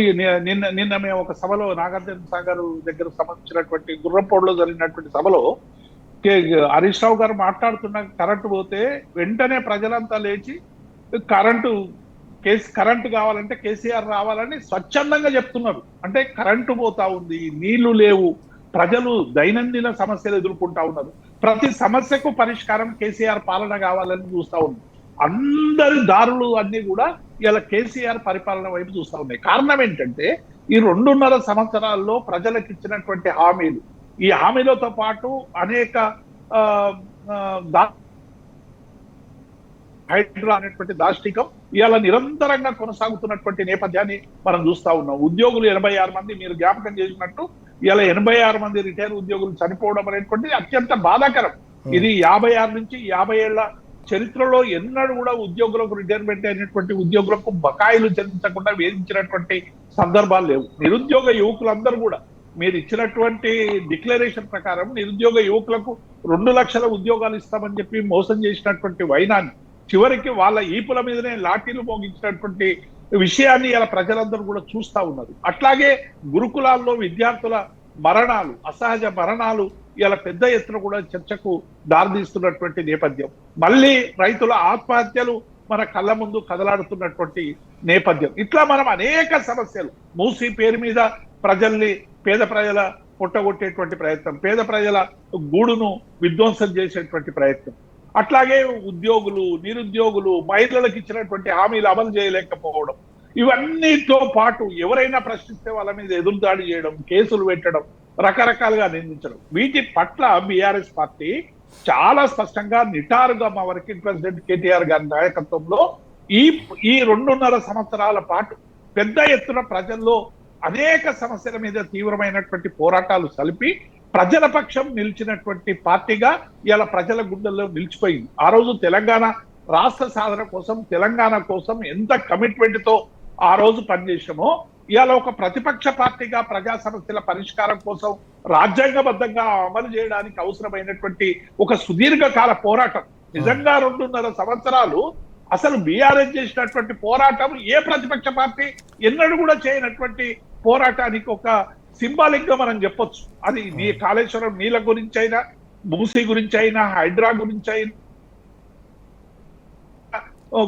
నిన్న మేము ఒక సభలో నాగార్జున సాగర్ దగ్గర సంబంధించినటువంటి గుర్రంపోడులో జరిగినటువంటి సభలో హరీష్ రావు గారు మాట్లాడుతున్న కరెంటు పోతే వెంటనే ప్రజలంతా లేచి కరెంటు కావాలంటే కేసీఆర్ రావాలని స్వచ్ఛందంగా చెప్తున్నారు. అంటే కరెంటు పోతా ఉంది, నీళ్లు లేవు, ప్రజలు దైనందిన సమస్యలు ఎదుర్కొంటా ఉన్నారు. ప్రతి సమస్యకు పరిష్కారం కేసీఆర్ పాలన కావాలని చూస్తా ఉన్నారు. అందరి దారులు అన్ని కూడా ఇలా కేసీఆర్ పరిపాలన వైపు చూస్తా ఉన్నాయి. కారణం ఏంటంటే ఈ 2.5 సంవత్సరాల్లో ప్రజలకు ఇచ్చినటువంటి హామీలు, ఈ హామీలతో పాటు అనేక హైడ్రా అనేటువంటి దాష్టికం ఇవాళ నిరంతరంగా కొనసాగుతున్నటువంటి నేపథ్యాన్ని మనం చూస్తా ఉన్నాం. ఉద్యోగులు 86 మంది, మీరు జ్ఞాపకం చేసినట్టు ఇలా 86 మంది రిటైర్ ఉద్యోగులు చనిపోవడం అనేటువంటిది అత్యంత బాధాకరం. ఇది 56 నుంచి 50 ఏళ్ల చరిత్రలో ఎన్నడూ కూడా ఉద్యోగులకు రిటైర్మెంట్ అయినటువంటి ఉద్యోగులకు బకాయిలు చెల్లించకుండా వేధించినటువంటి సందర్భాలు లేవు. నిరుద్యోగ యువకులందరూ కూడా మీరు ఇచ్చినటువంటి డిక్లరేషన్ ప్రకారం నిరుద్యోగ యువకులకు 2 లక్షల ఉద్యోగాలు ఇస్తామని చెప్పి మోసం చేసినటువంటి వైనాన్ని, చివరికి వాళ్ళ ఈపుల మీదనే లాఠీలు మోగించినటువంటి విషయాన్ని ఇలా ప్రజలందరూ కూడా చూస్తా ఉన్నారు. అట్లాగే గురుకులాల్లో విద్యార్థుల మరణాలు, అసహజ మరణాలు ఇలా పెద్ద ఎత్తున కూడా చర్చకు దారితీస్తున్నటువంటి నేపథ్యం. మళ్ళీ రైతుల ఆత్మహత్యలు మన కళ్ళ ముందు కదలాడుతున్నటువంటి నేపథ్యం. ఇట్లా మనం అనేక సమస్యలు, మూసీ పేరు మీద ప్రజల్ని, పేద ప్రజల పుట్టగొట్టేటువంటి ప్రయత్నం, పేద ప్రజల గూడును విధ్వంసం చేసేటువంటి ప్రయత్నం, అట్లాగే ఉద్యోగులు, నిరుద్యోగులు, మహిళలకు ఇచ్చినటువంటి హామీలు అమలు చేయలేకపోవడం, ఇవన్నీతో పాటు ఎవరైనా ప్రశ్నిస్తే వాళ్ళ మీద ఎదురుదాడి చేయడం, కేసులు పెట్టడం, రకరకాలుగా నిందించడం, వీటి పట్ల బీఆర్ఎస్ పార్టీ చాలా స్పష్టంగా నిటారుగా మా వర్కింగ్ ప్రెసిడెంట్ కేటీఆర్ గారి నాయకత్వంలో ఈ 2.5 సంవత్సరాల పాటు పెద్ద ఎత్తున ప్రజల్లో అనేక సమస్యల మీద తీవ్రమైనటువంటి పోరాటాలు సలిపి ప్రజల పక్షం నిలిచినటువంటి పార్టీగా ఇలా ప్రజల గుండెల్లో నిలిచిపోయింది. ఆ రోజు తెలంగాణ రాష్ట్ర సాధన కోసం, తెలంగాణ కోసం ఎంత కమిట్మెంట్ తో ఆ రోజు పనిచేసామో ఇవాళ ఒక ప్రతిపక్ష పార్టీగా ప్రజా సమస్యల పరిష్కారం కోసం రాజ్యాంగబద్ధంగా అమలు చేయడానికి అవసరమైనటువంటి ఒక సుదీర్ఘకాల పోరాటం. నిజంగా 2.5 సంవత్సరాలు అసలు బీఆర్ఎస్ చేసినటువంటి పోరాటం ఏ ప్రతిపక్ష పార్టీ ఎన్నడూ కూడా చేయనటువంటి పోరాటానికి ఒక సింబాలిక్ గా మనం చెప్పొచ్చు. అది నీ కాళేశ్వరం నీళ్ళ గురించి అయినా, మూసీ గురించి అయినా, హైడ్రా గురించి అయినా,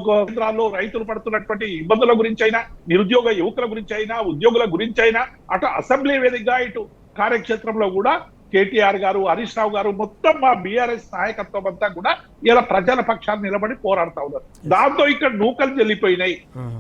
కేంద్రాల్లో రైతులు పడుతున్నటువంటి ఇబ్బందుల గురించి అయినా, నిరుద్యోగ యువకుల గురించి అయినా, ఉద్యోగుల గురించి అయినా, అటు అసెంబ్లీ వేదికగా ఇటు కార్యక్షేత్రంలో కూడా కేటీఆర్ గారు, హరీష్ రావు గారు, మొత్తం మా బీఆర్ఎస్ నాయకత్వం అంతా కూడా ఇలా ప్రజల పక్షాన్ని నిలబడి పోరాడుతా ఉన్నారు. దాంతో ఇక్కడ నూకలు చెల్లిపోయినాయి.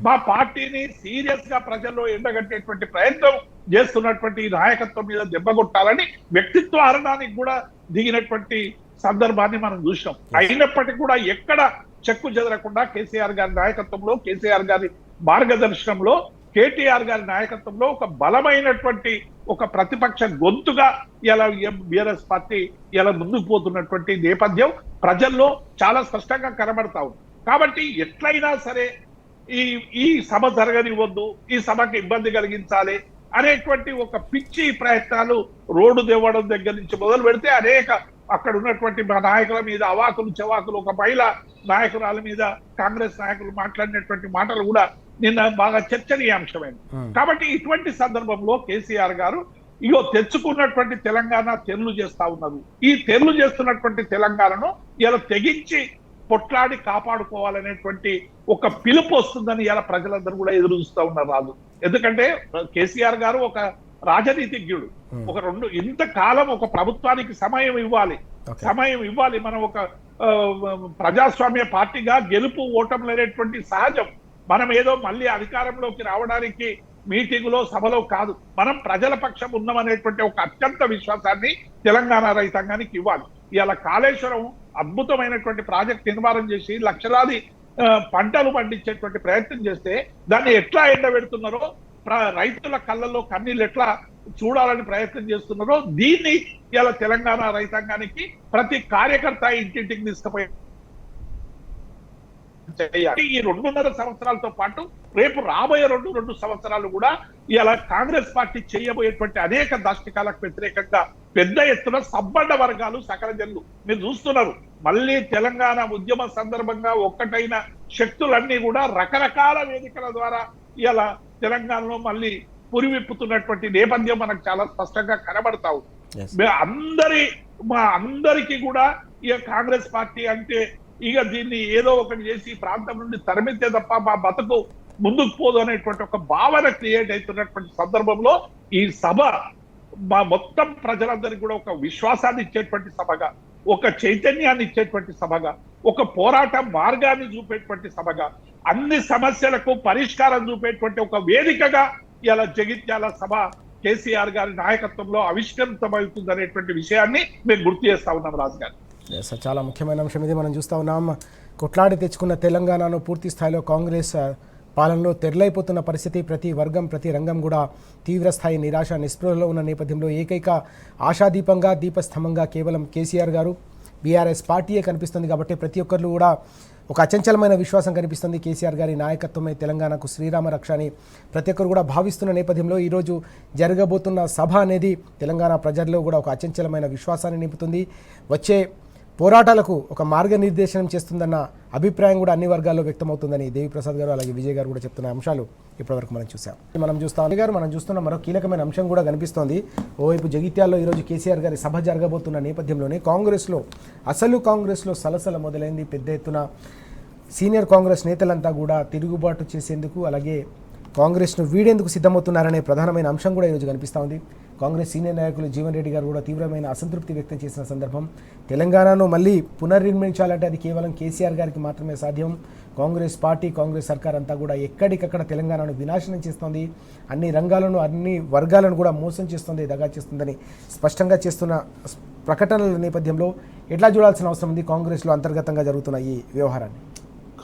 మా పార్టీని సీరియస్ గా ప్రజల్లో ఎండగట్టేటువంటి ప్రయత్నం చేస్తున్నటువంటి నాయకత్వం మీద దెబ్బ కొట్టాలని వ్యక్తిత్వ హరణానికి కూడా దిగినటువంటి సందర్భాన్ని మనం చూసాం. అయినప్పటికీ కూడా ఎక్కడ చెక్కు చెదరకుండా కేసీఆర్ గారి నాయకత్వంలో, కేసీఆర్ గారి మార్గదర్శనంలో, కేటీఆర్ గారి నాయకత్వంలో ఒక బలమైనటువంటి ఒక ప్రతిపక్ష గొంతుగా ఇలా బీఆర్ఎస్ పార్టీ ఇలా ముందుకు పోతున్నటువంటి నేపథ్యం ప్రజల్లో చాలా స్పష్టంగా కనబడతా ఉంది. కాబట్టి ఎట్లయినా సరే ఈ సభ జరగనివ్వద్దు, ఈ సభకి ఇబ్బంది కలిగించాలి అనేటువంటి ఒక పిచ్చి ప్రయత్నాలు రోడ్డు తెవ్వడం దగ్గర నుంచి మొదలు పెడితే అనేక అక్కడ ఉన్నటువంటి మా నాయకుల మీద అవాకులు చెవాకులు, ఒక మహిళా నాయకురాల మీద కాంగ్రెస్ నాయకులు మాట్లాడినటువంటి మాటలు కూడా నిన్న బాగా చర్చనీయాంశమైంది. కాబట్టి ఇటువంటి సందర్భంలో కేసీఆర్ గారు ఇగో తెచ్చుకున్నటువంటి తెలంగాణ తెరలు చేస్తా ఉన్నారు. ఈ తెరలు చేస్తున్నటువంటి తెలంగాణను ఇలా తెగించి పొట్లాడి కాపాడుకోవాలనేటువంటి ఒక పిలుపు వస్తుందని ఇలా ప్రజలందరూ కూడా ఎదురు చూస్తా ఉన్నారు రాదు. ఎందుకంటే కేసీఆర్ గారు ఒక రాజనీతిజ్ఞుడు. ఇంతకాలం ఒక ప్రభుత్వానికి సమయం ఇవ్వాలి. మనం ఒక ప్రజాస్వామ్య పార్టీగా గెలుపు ఓటములు అనేటువంటి సహజం. మనం ఏదో మళ్ళీ అధికారంలోకి రావడానికి మీటింగులో, సభలో కాదు, మనం ప్రజల పక్షం ఉన్నామనేటువంటి ఒక అత్యంత విశ్వాసాన్ని తెలంగాణ రైతాంగానికి ఇవ్వాలి. ఇవాళ కాళేశ్వరం అద్భుతమైనటువంటి ప్రాజెక్ట్ నిర్మాణం చేసి లక్షలాది పంటలు పండించేటువంటి ప్రయత్నం చేస్తే దాన్ని ఎట్లా ఎండబెడుతున్నారో, రైతుల కళ్ళల్లో కన్నీళ్ళు ఎట్లా చూడాలని ప్రయత్నం చేస్తున్నారో, దీన్ని ఇలా తెలంగాణ రైతాంగానికి ప్రతి కార్యకర్త ఇంటింటికి తీసుకుపోయి ఈ 2.5 సంవత్సరాలతో పాటు రేపు రాబోయే 2 సంవత్సరాలు కూడా ఇలా కాంగ్రెస్ పార్టీ చేయబోయేటువంటి అనేక దాష్టికాలకు వ్యతిరేకంగా పెద్ద ఎత్తున సబ్బడ్డ వర్గాలు, సకల జనులు మీరు చూస్తున్నారు. మళ్ళీ తెలంగాణ ఉద్యమ సందర్భంగా ఒక్కటైన శక్తులన్నీ కూడా రకరకాల వేదికల ద్వారా ఇలా తెలంగాణలో మళ్ళీ పురివిప్పుతున్నటువంటి నేపథ్యం మనకు చాలా స్పష్టంగా కనబడతా ఉంది. అందరి మా అందరికీ కూడా ఇక కాంగ్రెస్ పార్టీ అంటే ఇక దీన్ని ఏదో ఒకటి చేసి ఈ ప్రాంతం నుండి తరిమితే తప్ప మా బతుకు ముందుకు పోదు అనేటువంటి ఒక భావన క్రియేట్ అవుతున్నటువంటి సందర్భంలో ఈ సభ మా మొత్తం ప్రజలందరికీ కూడా ఒక విశ్వాసాన్ని ఇచ్చేటువంటి సభగా, ఒక చైతన్యాన్ని ఇచ్చేటువంటి సభగా, ఒక పోరాట మార్గాన్ని చూపేటువంటి సభగా, అన్ని సమస్యలకు పరిష్కారం చూపేటువంటి ఒక వేదికగా ఇలా జగిత్యాల సభ కేసీఆర్ గారి నాయకత్వంలో ఆవిష్కృతమవుతుంది అనేటువంటి విషయాన్ని మేము గుర్తు చేస్తా ఉన్నాం రాజు గారు. చాలా ముఖ్యమైన అంశం ఇది. మనం చూస్తూ ఉన్నాం, కొట్లాడి తెచ్చుకున్న తెలంగాణను పూర్తి స్థాయిలో కాంగ్రెస్ పాలనలో తెరలైపోతున్న పరిస్థితి. ప్రతి వర్గం, ప్రతి రంగం కూడా తీవ్రస్థాయి నిరాశ నిస్పృహలో ఉన్న నేపథ్యంలో ఏకైక ఆశాదీపంగా, దీపస్తంభంగా కేవలం కేసీఆర్ గారు, బీఆర్ఎస్ పార్టీయే కనిపిస్తుంది. కాబట్టి ప్రతి ఒక్కరు కూడా ఒక అచంచలమైన విశ్వాసం కనిపిస్తుంది. కేసీఆర్ గారి నాయకత్వమే తెలంగాణకు శ్రీరామ రక్ష అని ప్రతి ఒక్కరు కూడా భావిస్తున్న నేపథ్యంలో ఈరోజు జరగబోతున్న సభ అనేది తెలంగాణ ప్రజల్లో కూడా ఒక అచంచలమైన విశ్వాసాన్ని నింపుతుంది. వచ్చే పోరాటాలకు ఒక మార్గనిర్దేశనం చేస్తుందన్న అభిప్రాయం కూడా అన్ని వర్గాల్లో వ్యక్తమవుతుందని దేవిప్రసాద్ గారు అలాగే విజయ్ గారు కూడా చెప్తున్న అంశాలు ఇప్పటివరకు మనం చూసాం. మనం చూస్తున్న మరో కీలకమైన అంశం కూడా కనిపిస్తోంది. ఓవైపు జగిత్యాల్లో ఈరోజు కేసీఆర్ గారి సభ జరగబోతున్న నేపథ్యంలోనే కాంగ్రెస్లో సలసల మొదలైంది. పెద్ద ఎత్తున సీనియర్ కాంగ్రెస్ నేతలంతా కూడా తిరుగుబాటు చేసేందుకు అలాగే కాంగ్రెస్ను వీడేందుకు సిద్ధమవుతున్నారనే ప్రధానమైన అంశం కూడా ఈరోజు కనిపిస్తూ ఉంది. కాంగ్రెస్ సీనియర్ నాయకులు జీవన్ రెడ్డి గారు కూడా తీవ్రమైన అసంతృప్తి వ్యక్తం చేసిన సందర్భం. తెలంగాణను మళ్ళీ పునర్నిర్మించాలంటే అది కేవలం కేసీఆర్ గారికి మాత్రమే సాధ్యం. కాంగ్రెస్ పార్టీ, కాంగ్రెస్ సర్కార్ అంతా కూడా ఎక్కడికక్కడ తెలంగాణను వినాశనం చేస్తోంది, అన్ని రంగాలను, అన్ని వర్గాలను కూడా మోసం చేస్తుంది, దగా చేస్తుందని స్పష్టంగా చేస్తున్న ప్రకటనల నేపథ్యంలో ఎట్లా చూడాల్సిన అవసరం ఉంది కాంగ్రెస్లో అంతర్గతంగా జరుగుతున్న ఈ వ్యవహారాన్ని?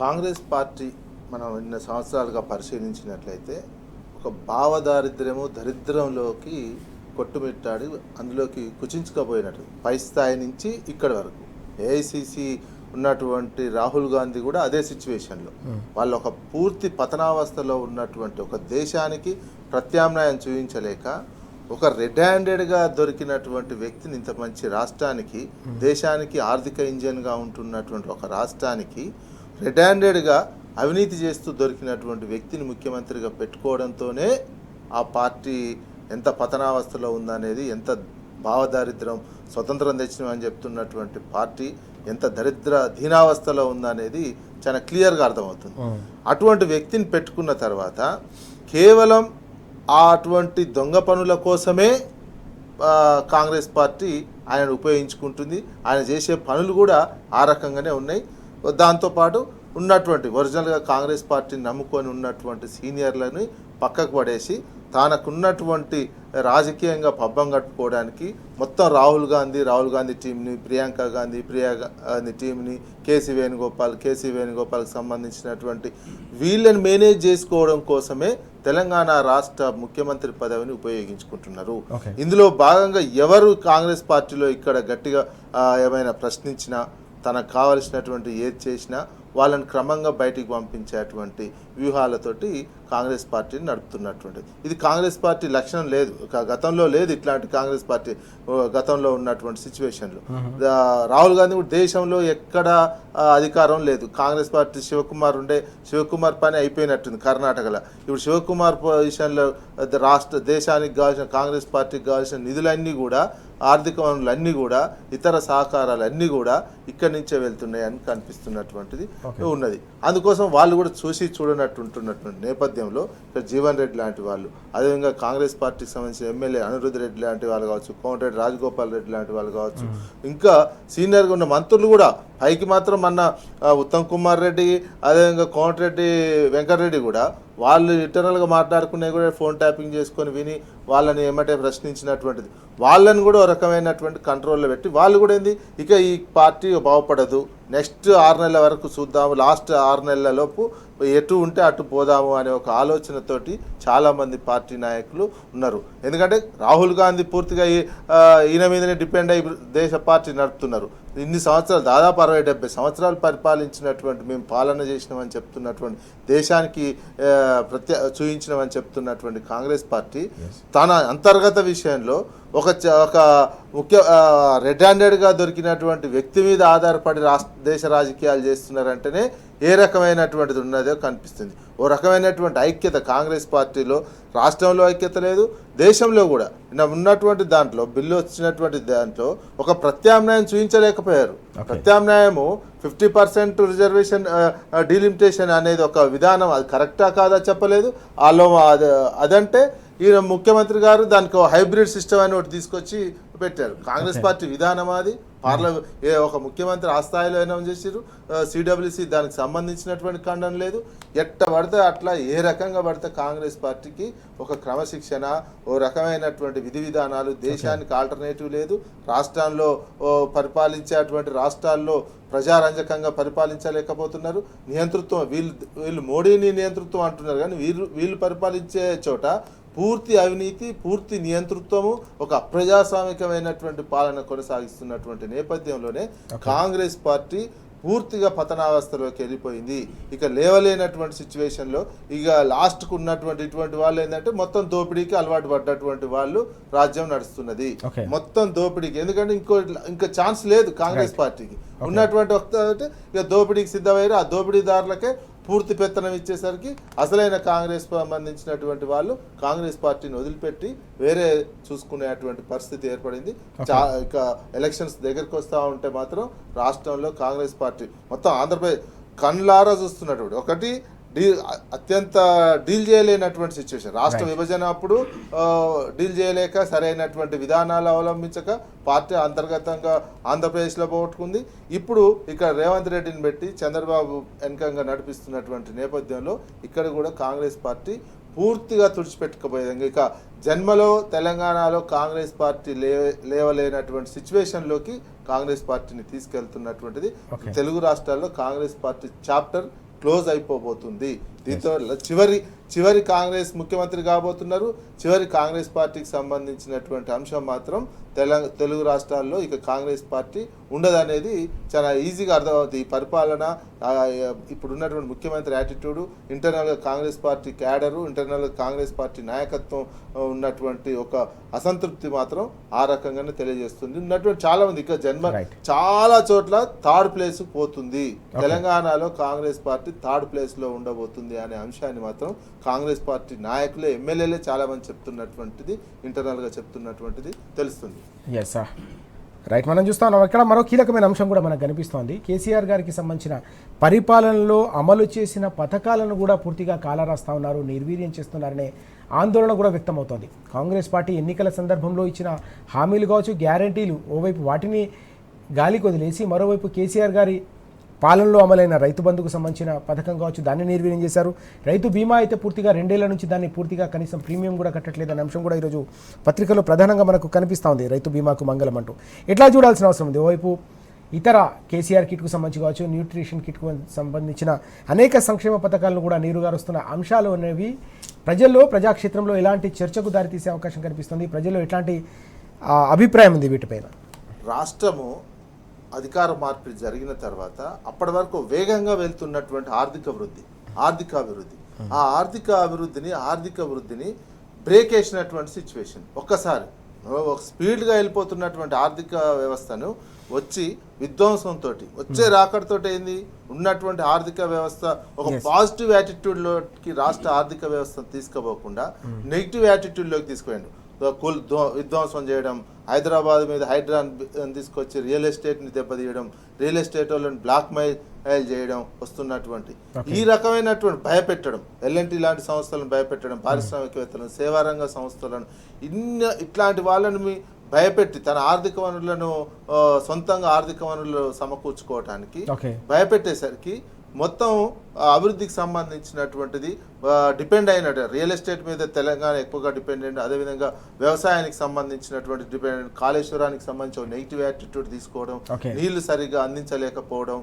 కాంగ్రెస్ పార్టీ మనం ఎన్ని సంవత్సరాలుగా పరిశీలించినట్లయితే ఒక భావదారిద్ర్యము, దరిద్రంలోకి కొట్టుమిట్టాడి అందులోకి కుచించుకపోయినట్టు పై స్థాయి నుంచి ఇక్కడి వరకు. ఏఐసిసి ఉన్నటువంటి రాహుల్ గాంధీ కూడా అదే సిచ్యువేషన్లో వాళ్ళు ఒక పూర్తి పతనావస్థలో ఉన్నటువంటి ఒక దేశానికి ప్రత్యామ్నాయం చూపించలేక ఒక రెడ్ హ్యాండెడ్గా దొరికినటువంటి వ్యక్తిని ఇంత మంచి రాష్ట్రానికి, దేశానికి ఆర్థిక ఇంజన్గా ఉంటున్నటువంటి ఒక రాష్ట్రానికి రెడ్ హ్యాండెడ్గా అవినీతి చేస్తూ దొరికినటువంటి వ్యక్తిని ముఖ్యమంత్రిగా పెట్టుకోవడంతోనే ఆ పార్టీ ఎంత పతనావస్థలో ఉందనేది, ఎంత భావదారిద్ర్యం, స్వతంత్రం తెచ్చినామని చెప్తున్నటువంటి పార్టీ ఎంత దీనావస్థలో ఉందనేది చాలా క్లియర్గా అర్థమవుతుంది. అటువంటి వ్యక్తిని పెట్టుకున్న తర్వాత కేవలం అటువంటి దొంగ పనుల కోసమే కాంగ్రెస్ పార్టీ ఆయనను ఉపయోగించుకుంటుంది. ఆయన చేసే పనులు కూడా ఆ రకంగానే ఉన్నాయి. దాంతోపాటు ఉన్నటువంటి ఒరిజినల్గా కాంగ్రెస్ పార్టీని నమ్ముకొని ఉన్నటువంటి సీనియర్లని పక్కకు పడేసి తానకున్నటువంటి రాజకీయంగా పబ్బం కట్టుకోవడానికి మొత్తం రాహుల్ గాంధీ టీంని, ప్రియాంక గాంధీ టీంని, కేసీ వేణుగోపాల్కి సంబంధించినటువంటి వీళ్ళని మేనేజ్ చేసుకోవడం కోసమే తెలంగాణ రాష్ట్ర ముఖ్యమంత్రి పదవిని ఉపయోగించుకుంటున్నారు. ఇందులో భాగంగా ఎవరు కాంగ్రెస్ పార్టీలో ఇక్కడ గట్టిగా ఏమైనా ప్రశ్నించినా, తనకు కావలసినటువంటి ఏది చేసినా వాళ్ళని క్రమంగా బయటికి పంపించేటువంటి వ్యూహాలతోటి కాంగ్రెస్ పార్టీని నడుపుతున్నటువంటిది. ఇది కాంగ్రెస్ పార్టీ లక్షణం లేదు, గతంలో లేదు ఇట్లాంటి కాంగ్రెస్ పార్టీ గతంలో ఉన్నటువంటి సిచ్యువేషన్లో. రాహుల్ గాంధీ కూడా దేశంలో ఎక్కడ అధికారం లేదు. కాంగ్రెస్ పార్టీ శివకుమార్ పని అయిపోయినట్టుంది కర్ణాటకలో. ఇప్పుడు శివకుమార్ పొజిషన్లో దేశానికి కావాల్సిన, కాంగ్రెస్ పార్టీకి కావాల్సిన నిధులన్నీ కూడా, ఆర్థిక వనరులన్నీ కూడా, ఇతర సహకారాలన్నీ కూడా ఇక్కడి నుంచే వెళ్తున్నాయని కనిపిస్తున్నటువంటిది ఉన్నది. అందుకోసం వాళ్ళు కూడా చూడనట్టు ఉంటున్నటువంటి నేపథ్యంలో ఇక్కడ జీవన్ రెడ్డి లాంటి వాళ్ళు, అదేవిధంగా కాంగ్రెస్ పార్టీకి సంబంధించిన ఎమ్మెల్యే అనిరుద్ధ్ రెడ్డి లాంటి వాళ్ళు కావచ్చు, కోమటిరెడ్డి రాజగోపాల్ రెడ్డి లాంటి వాళ్ళు కావచ్చు, ఇంకా సీనియర్గా ఉన్న మంత్రులు కూడా పైకి మాత్రం మన ఉత్తమ్ కుమార్ రెడ్డి, అదేవిధంగా కోమటిరెడ్డి వెంకటరెడ్డి కూడా వాళ్ళు ఇంటర్నల్గా మాట్లాడుకునే కూడా ఫోన్ ట్యాపింగ్ చేసుకొని విని వాళ్ళని ఏమంటే ప్రశ్నించినటువంటిది. వాళ్ళని కూడా ఒక రకమైనటువంటి కంట్రోల్లో పెట్టి వాళ్ళు కూడా ఏంది, ఇక ఈ పార్టీ బాగుపడదు, నెక్స్ట్ 6 నెలల వరకు చూద్దాము, లాస్ట్ 6 నెలలలోపు ఎటు ఉంటే అటు పోదాము అనే ఒక ఆలోచనతోటి చాలామంది పార్టీ నాయకులు ఉన్నారు. ఎందుకంటే రాహుల్ గాంధీ పూర్తిగా ఈయన మీదనే డిపెండ్ అయ్యి దేశ పార్టీ నడుపుతున్నారు. ఇన్ని సంవత్సరాలు, దాదాపు 60-70 సంవత్సరాలు పరిపాలించినటువంటి, మేము పాలన చేసినామని చెప్తున్నటువంటి, దేశానికి చూపించినామని చెప్తున్నటువంటి కాంగ్రెస్ పార్టీ తన అంతర్గత విషయంలో ఒక రెడ్ హ్యాండెడ్గా దొరికినటువంటి వ్యక్తి మీద ఆధారపడి దేశ రాజకీయాలు చేస్తున్నారంటేనే ఏ రకమైనటువంటిది ఉన్నదో కనిపిస్తుంది. ఓ రకమైనటువంటి ఐక్యత కాంగ్రెస్ పార్టీలో రాష్ట్రంలో ఐక్యత లేదు, దేశంలో కూడా ఉన్నటువంటి దాంట్లో బిల్లు వచ్చినటువంటి దాంట్లో ఒక ప్రత్యామ్నాయం చూపించలేకపోయారు. ప్రత్యామ్నాయము 50% రిజర్వేషన్ డీలిమిటేషన్ అనేది ఒక విధానం, అది కరెక్టా కాదా చెప్పలేదు. అదంటే ఈయన ముఖ్యమంత్రి గారు దానికి హైబ్రిడ్ సిస్టమ్ అని ఒకటి తీసుకొచ్చి పెట్టారు. కాంగ్రెస్ పార్టీ విధానం అది. ఒక ముఖ్యమంత్రి ఆ స్థాయిలో అనౌన్స్ చేసిరు. సిడబ్ల్యూసి దానికి సంబంధించినటువంటి ఖండన లేదు. ఎట్ట పడితే అట్లా ఏ రకంగా పడితే కాంగ్రెస్ పార్టీకి ఒక క్రమశిక్షణ, ఓ రకమైనటువంటి విధి విధానాలు, దేశానికి ఆల్టర్నేటివ్ లేదు. రాష్ట్రాల్లో పరిపాలించేటువంటి రాష్ట్రాల్లో ప్రజారంజకంగా పరిపాలించలేకపోతున్నారు. నియంతృత్వం వీళ్ళు మోడీని నియంతృత్వం అంటున్నారు, కానీ వీళ్ళు పరిపాలించే చోట పూర్తి అవినీతి, పూర్తి నియంతృత్వము, ఒక అప్రజాస్వామికమైనటువంటి పాలన కొనసాగిస్తున్నటువంటి నేపథ్యంలోనే కాంగ్రెస్ పార్టీ పూర్తిగా పతనావస్థలోకి వెళ్ళిపోయింది. ఇక లేవలేనటువంటి సిచ్యువేషన్లో ఇక లాస్ట్కు ఉన్నటువంటి ఇటువంటి వాళ్ళు ఏంటంటే మొత్తం దోపిడీకి అలవాటు పడ్డటువంటి వాళ్ళు రాజ్యం నడుస్తున్నది. మొత్తం దోపిడీకి, ఎందుకంటే ఇంకా ఛాన్స్ లేదు కాంగ్రెస్ పార్టీకి. ఉన్నటువంటి వస్తే ఇక దోపిడీకి సిద్ధమయ్యారు. ఆ దోపిడీదారులకే పూర్తి పెత్తనం ఇచ్చేసరికి అసలైన కాంగ్రెస్ సంబంధించినటువంటి వాళ్ళు కాంగ్రెస్ పార్టీని వదిలిపెట్టి వేరే చూసుకునేటువంటి పరిస్థితి ఏర్పడింది. ఇక ఎలక్షన్స్ దగ్గరికి వస్తూ ఉంటే మాత్రం రాష్ట్రంలో కాంగ్రెస్ పార్టీ మొత్తం ఆంధ్రప్రదేశ్ కళ్ళారా చూస్తున్నటువంటి ఒకటి అత్యంత డీల్ చేయలేనటువంటి సిచ్యువేషన్. రాష్ట్ర విభజన అప్పుడు డీల్ చేయలేక సరైనటువంటి విధానాలు అవలంబించక పార్టీ అంతర్గతంగా ఆంధ్రప్రదేశ్లో పోగొట్టుకుంది. ఇప్పుడు ఇక్కడ రేవంత్ రెడ్డిని పెట్టి చంద్రబాబు వెనకంగా నడిపిస్తున్నటువంటి నేపథ్యంలో ఇక్కడ కూడా కాంగ్రెస్ పార్టీ పూర్తిగా తుడిచిపెట్టుకుపోయేది. ఇక జన్మలో తెలంగాణలో కాంగ్రెస్ పార్టీ లేవలేనటువంటి సిచ్యువేషన్లోకి కాంగ్రెస్ పార్టీని తీసుకెళ్తున్నటువంటిది. తెలుగు రాష్ట్రాల్లో కాంగ్రెస్ పార్టీ చాప్టర్ క్లోజ్ అయిపోబోతుంది. దీంతో చివరి కాంగ్రెస్ ముఖ్యమంత్రి కాబోతున్నారు. చివరి కాంగ్రెస్ పార్టీకి సంబంధించినటువంటి అంశం మాత్రం తెలుగు రాష్ట్రాల్లో ఇక కాంగ్రెస్ పార్టీ ఉండదనేది చాలా ఈజీగా అర్థమవుతుంది. ఈ పరిపాలన, ఇప్పుడు ఉన్నటువంటి ముఖ్యమంత్రి యాటిట్యూడు, ఇంటర్నల్గా కాంగ్రెస్ పార్టీ క్యాడరు, ఇంటర్నల్గా కాంగ్రెస్ పార్టీ నాయకత్వం ఉన్నటువంటి ఒక అసంతృప్తి మాత్రం ఆ రకంగానే తెలియజేస్తుంది. ఉన్నటువంటి చాలా మంది ఇక చాలా చోట్ల థర్డ్ ప్లేస్ పోతుంది. తెలంగాణలో కాంగ్రెస్ పార్టీ థర్డ్ ప్లేస్లో ఉండబోతుంది అనే అంశాన్ని మాత్రం కాంగ్రెస్ పార్టీ నాయకులే, ఎమ్మెల్యేలే చాలా మంది చెప్తున్నటువంటిది, ఇంటర్నల్గా చెప్తున్నటువంటిది తెలుస్తుంది. ఎస్ రైట్, మనం చూస్తాం ఇక్కడ మరో కీలకమైన అంశం కూడా మనకు కనిపిస్తోంది. కేసీఆర్ గారికి సంబంధించిన పరిపాలనలో అమలు చేసిన పథకాలను కూడా పూర్తిగా కాలరాస్తా ఉన్నారు, నిర్వీర్యం చేస్తున్నారనే ఆందోళన కూడా వ్యక్తమవుతోంది. కాంగ్రెస్ పార్టీ ఎన్నికల సందర్భంలో ఇచ్చిన హామీలు కావచ్చు, గ్యారంటీలు, ఓవైపు వాటిని గాలికి వదిలేసి మరోవైపు కేసీఆర్ గారి పాలనలో అమలైన రైతు బంధుకు సంబంధించిన పథకం కావచ్చు, దాన్ని నిర్వీర్యం చేశారు. రైతు బీమా అయితే పూర్తిగా 2 ఏళ్ల నుంచి దాన్ని పూర్తిగా కనీసం ప్రీమియం కూడా కట్టట్లేదనే అంశం కూడా ఈరోజు పత్రికలో ప్రధానంగా మనకు కనిపిస్తూ ఉంది. రైతు బీమాకు మంగళం అంటూ ఎట్లా చూడాల్సిన అవసరం ఉంది. ఓవైపు ఇతర కేసీఆర్ కిట్కు సంబంధించి కావచ్చు, న్యూట్రిషన్ కిట్కు సంబంధించిన అనేక సంక్షేమ పథకాలను కూడా నీరుగారుస్తున్న అంశాలు అనేవి ప్రజల్లో, ప్రజాక్షేత్రంలో ఎలాంటి చర్చకు దారితీసే అవకాశం కనిపిస్తుంది. ప్రజల్లో ఎట్లాంటి అభిప్రాయం ఉంది వీటిపైన? రాష్ట్రము అధికార మార్పిడి జరిగిన తర్వాత అప్పటి వరకు వేగంగా వెళ్తున్నటువంటి ఆర్థిక అభివృద్ధి ఆ ఆర్థిక వృద్ధిని బ్రేక్ వేసినటువంటి సిచ్యువేషన్. ఒక్కసారి ఒక స్పీడ్గా వెళ్ళిపోతున్నటువంటి ఆర్థిక వ్యవస్థను వచ్చి విధ్వంసంతో వచ్చే రాకడతో ఏంది ఉన్నటువంటి ఆర్థిక వ్యవస్థ ఒక పాజిటివ్ యాటిట్యూడ్లోకి రాష్ట్ర ఆర్థిక వ్యవస్థను తీసుకుపోకుండా నెగిటివ్ యాటిట్యూడ్లోకి తీసుకుపోయాడు. విధ్వంసం చేయడం, హైదరాబాద్ మీద హైడ్రాన్ తీసుకొచ్చి రియల్ ఎస్టేట్ని దెబ్బతీయడం, రియల్ ఎస్టేట్ వాళ్ళని బ్లాక్ మెయిల్ చేయడం వస్తున్నటువంటి ఈ రకమైనటువంటి భయపెట్టడం, ఎల్ఎన్టీ లాంటి సంస్థలను భయపెట్టడం, పారిశ్రామికవేత్తలను, సేవారంగ సంస్థలను, ఇట్లాంటి వాళ్ళని భయపెట్టి తన ఆర్థిక వనరులను సొంతంగా ఆర్థిక వనరులు సమకూర్చుకోవటానికి భయపెట్టేసరికి మొత్తం అభివృద్ధికి సంబంధించినటువంటిది డిపెండ్ అయినట్టు రియల్ ఎస్టేట్ మీద తెలంగాణ ఎక్కువగా డిపెండెంట్. అదేవిధంగా వ్యవసాయానికి సంబంధించినటువంటి డిపెండెంట్, కాళేశ్వరానికి సంబంధించి నెగిటివ్ యాటిట్యూడ్ తీసుకోవడం, నీళ్లు సరిగ్గా అందించలేకపోవడం,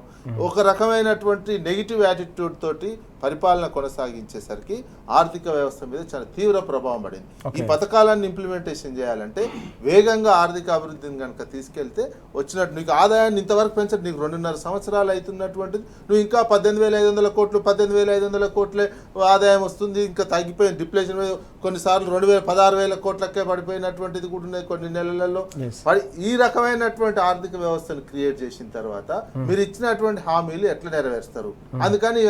ఒక రకమైనటువంటి నెగిటివ్ యాటిట్యూడ్ తోటి పరిపాలన కొనసాగించేసరికి ఆర్థిక వ్యవస్థ మీద చాలా తీవ్ర ప్రభావం పడింది. ఈ పథకాలను ఇంప్లిమెంటేషన్ చేయాలంటే వేగంగా ఆర్థిక అభివృద్ధిని కనుక తీసుకెళ్తే వచ్చినట్టు నీకు ఆదాయాన్ని ఇంతవరకు పెంచడం, నీకు 2.5 సంవత్సరాలు అవుతున్నటువంటిది నువ్వు ఇంకా 18,500 కోట్లు 18,500 కోట్లే ఆదాయం వస్తుంది, ఇంకా తగ్గిపోయింది. డిప్లేషన్ కొన్నిసార్లు 16,000 కోట్లకే పడిపోయినటువంటిది కూడా ఉన్నాయి కొన్ని నెలలలో. ఈ రకమైనటువంటి ఆర్థిక వ్యవస్థను క్రియేట్ చేసిన తర్వాత మీరు ఇచ్చినటువంటి హామీలు ఎట్లా నెరవేరుస్తారు? అందుకని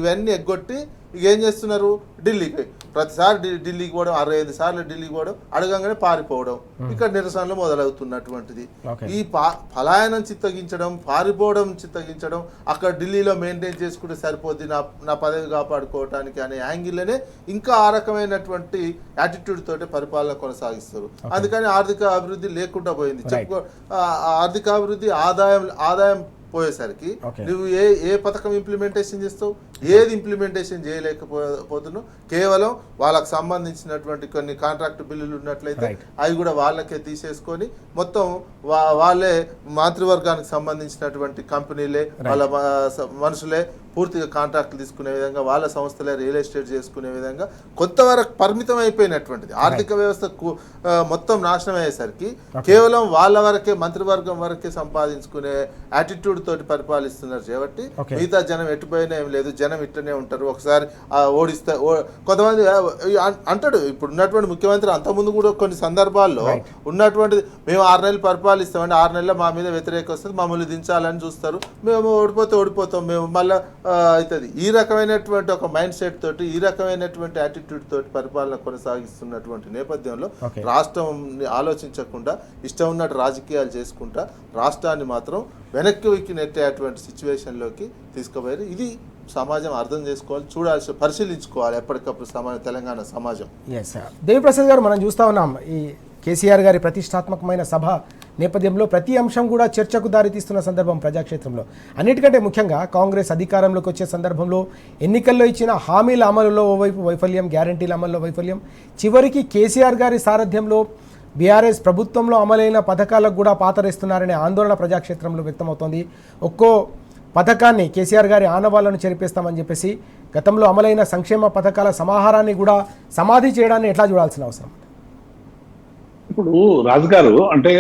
ఇవన్నీ ఎగ్గొట్టి ఇక ఏం చేస్తున్నారు, ఢిల్లీకి ప్రతిసారి ఢిల్లీకి పోవడం, 65 సార్లు ఢిల్లీకి పోవడం, అడగంగానే పారిపోవడం, ఇక్కడ నిరసనలు మొదలవుతున్నటువంటిది. ఈ పలాయనం చిత్తగించడం, పారిపోవడం చిత్తగించడం, అక్కడ ఢిల్లీలో మెయింటైన్ చేసుకుంటే సరిపోద్ది నా పదవి కాపాడుకోవటానికి అనే యాంగిల్లోనే ఇంకా ఆ రకమైనటువంటి యాటిట్యూడ్ తోటి పరిపాలన కొనసాగిస్తారు. అందుకని ఆర్థిక అభివృద్ధి లేకుండా పోయింది. ఆర్థిక అభివృద్ధి ఆదాయం పోయేసరికి నువ్వు ఏ పథకం ఇంప్లిమెంటేషన్ చేస్తావు, ఏది ఇంప్లిమెంటేషన్ చేయలేకపోతున్నావు. కేవలం వాళ్ళకు సంబంధించినటువంటి కొన్ని కాంట్రాక్ట్ బిల్లులు ఉన్నట్లయితే అవి కూడా వాళ్ళకే తీసేసుకొని మొత్తం వాళ్ళే మంత్రివర్గానికి సంబంధించినటువంటి కంపెనీలే వాళ్ళ మనుషులే పూర్తిగా కాంట్రాక్ట్లు తీసుకునే విధంగా, వాళ్ళ సంస్థలే రియల్ ఎస్టేట్ చేసుకునే విధంగా కొంతవరకు పరిమితం అయిపోయినటువంటిది. ఆర్థిక వ్యవస్థ మొత్తం నాశనం అయ్యేసరికి కేవలం వాళ్ళ వరకే, మంత్రివర్గం వరకే సంపాదించుకునే యాటిట్యూడ్ తోటి పరిపాలిస్తున్నారు కాబట్టి మిగతా జనం ఎటుపోయినా ఏం లేదు, జనం ఇట్లనే ఉంటారు. ఒకసారి ఓడిస్తే కొంతమంది అంటాడు, ఇప్పుడు ఉన్నటువంటి ముఖ్యమంత్రి అంతకుముందు కూడా కొన్ని సందర్భాల్లో ఉన్నటువంటిది, మేము 6 నెలలు పరిపాలిస్తామండి, 6 నెలల్లో మా మీద వ్యతిరేకం వస్తుంది, మమ్మల్ని దించాలని చూస్తారు, మేము ఓడిపోతాం, మేము మళ్ళీ అవుతుంది. ఈ రకమైనటువంటి ఒక మైండ్ సెట్ తోటి, ఈ రకమైనటువంటి యాటిట్యూడ్ తోటి పరిపాలన కొనసాగిస్తున్నటువంటి నేపథ్యంలో రాష్ట్రం ఆలోచించకుండా ఇష్టం ఉన్నట్టు రాజకీయాలు చేసుకుంటా రాష్ట్రాన్ని మాత్రం వెనక్కి నెట్టేటువంటి సిచ్యువేషన్లోకి తీసుకుపోయారు. ఇది సమాజం అర్థం చేసుకోవాలి, చూడాల్సి, పరిశీలించుకోవాలి ఎప్పటికప్పుడు తెలంగాణ సమాజం. దేవిప్రసాద్ గారు, మనం చూస్తూ ఉన్నాం ఈ కేసీఆర్ గారి ప్రతిష్టాత్మకమైన సభ నేపథ్యంలో ప్రతి అంశం కూడా చర్చకు దారితీస్తున్న సందర్భం ప్రజాక్షేత్రంలో. అన్నిటికంటే ముఖ్యంగా కాంగ్రెస్ అధికారంలోకి వచ్చే సందర్భంలో ఎన్నికల్లో ఇచ్చిన హామీల అమలులో ఓవైపు వైఫల్యం, గ్యారంటీల అమల్లో వైఫల్యం, చివరికి కేసీఆర్ గారి సారథ్యంలో బీఆర్ఎస్ ప్రభుత్వంలో అమలైన పథకాలకు కూడా పాతరేస్తున్నారనే ఆందోళన ప్రజాక్షేత్రంలో వ్యక్తమవుతోంది. ఒక్కో పథకాన్ని కేసీఆర్ గారి ఆనవాళ్లను చెరిపేస్తామని చెప్పేసి గతంలో అమలైన సంక్షేమ పథకాల సమాహారాన్ని కూడా సమాధి చేయడాన్ని ఎట్లా చూడాల్సిన అవసరం? ఇప్పుడు రాజు గారు, అంటే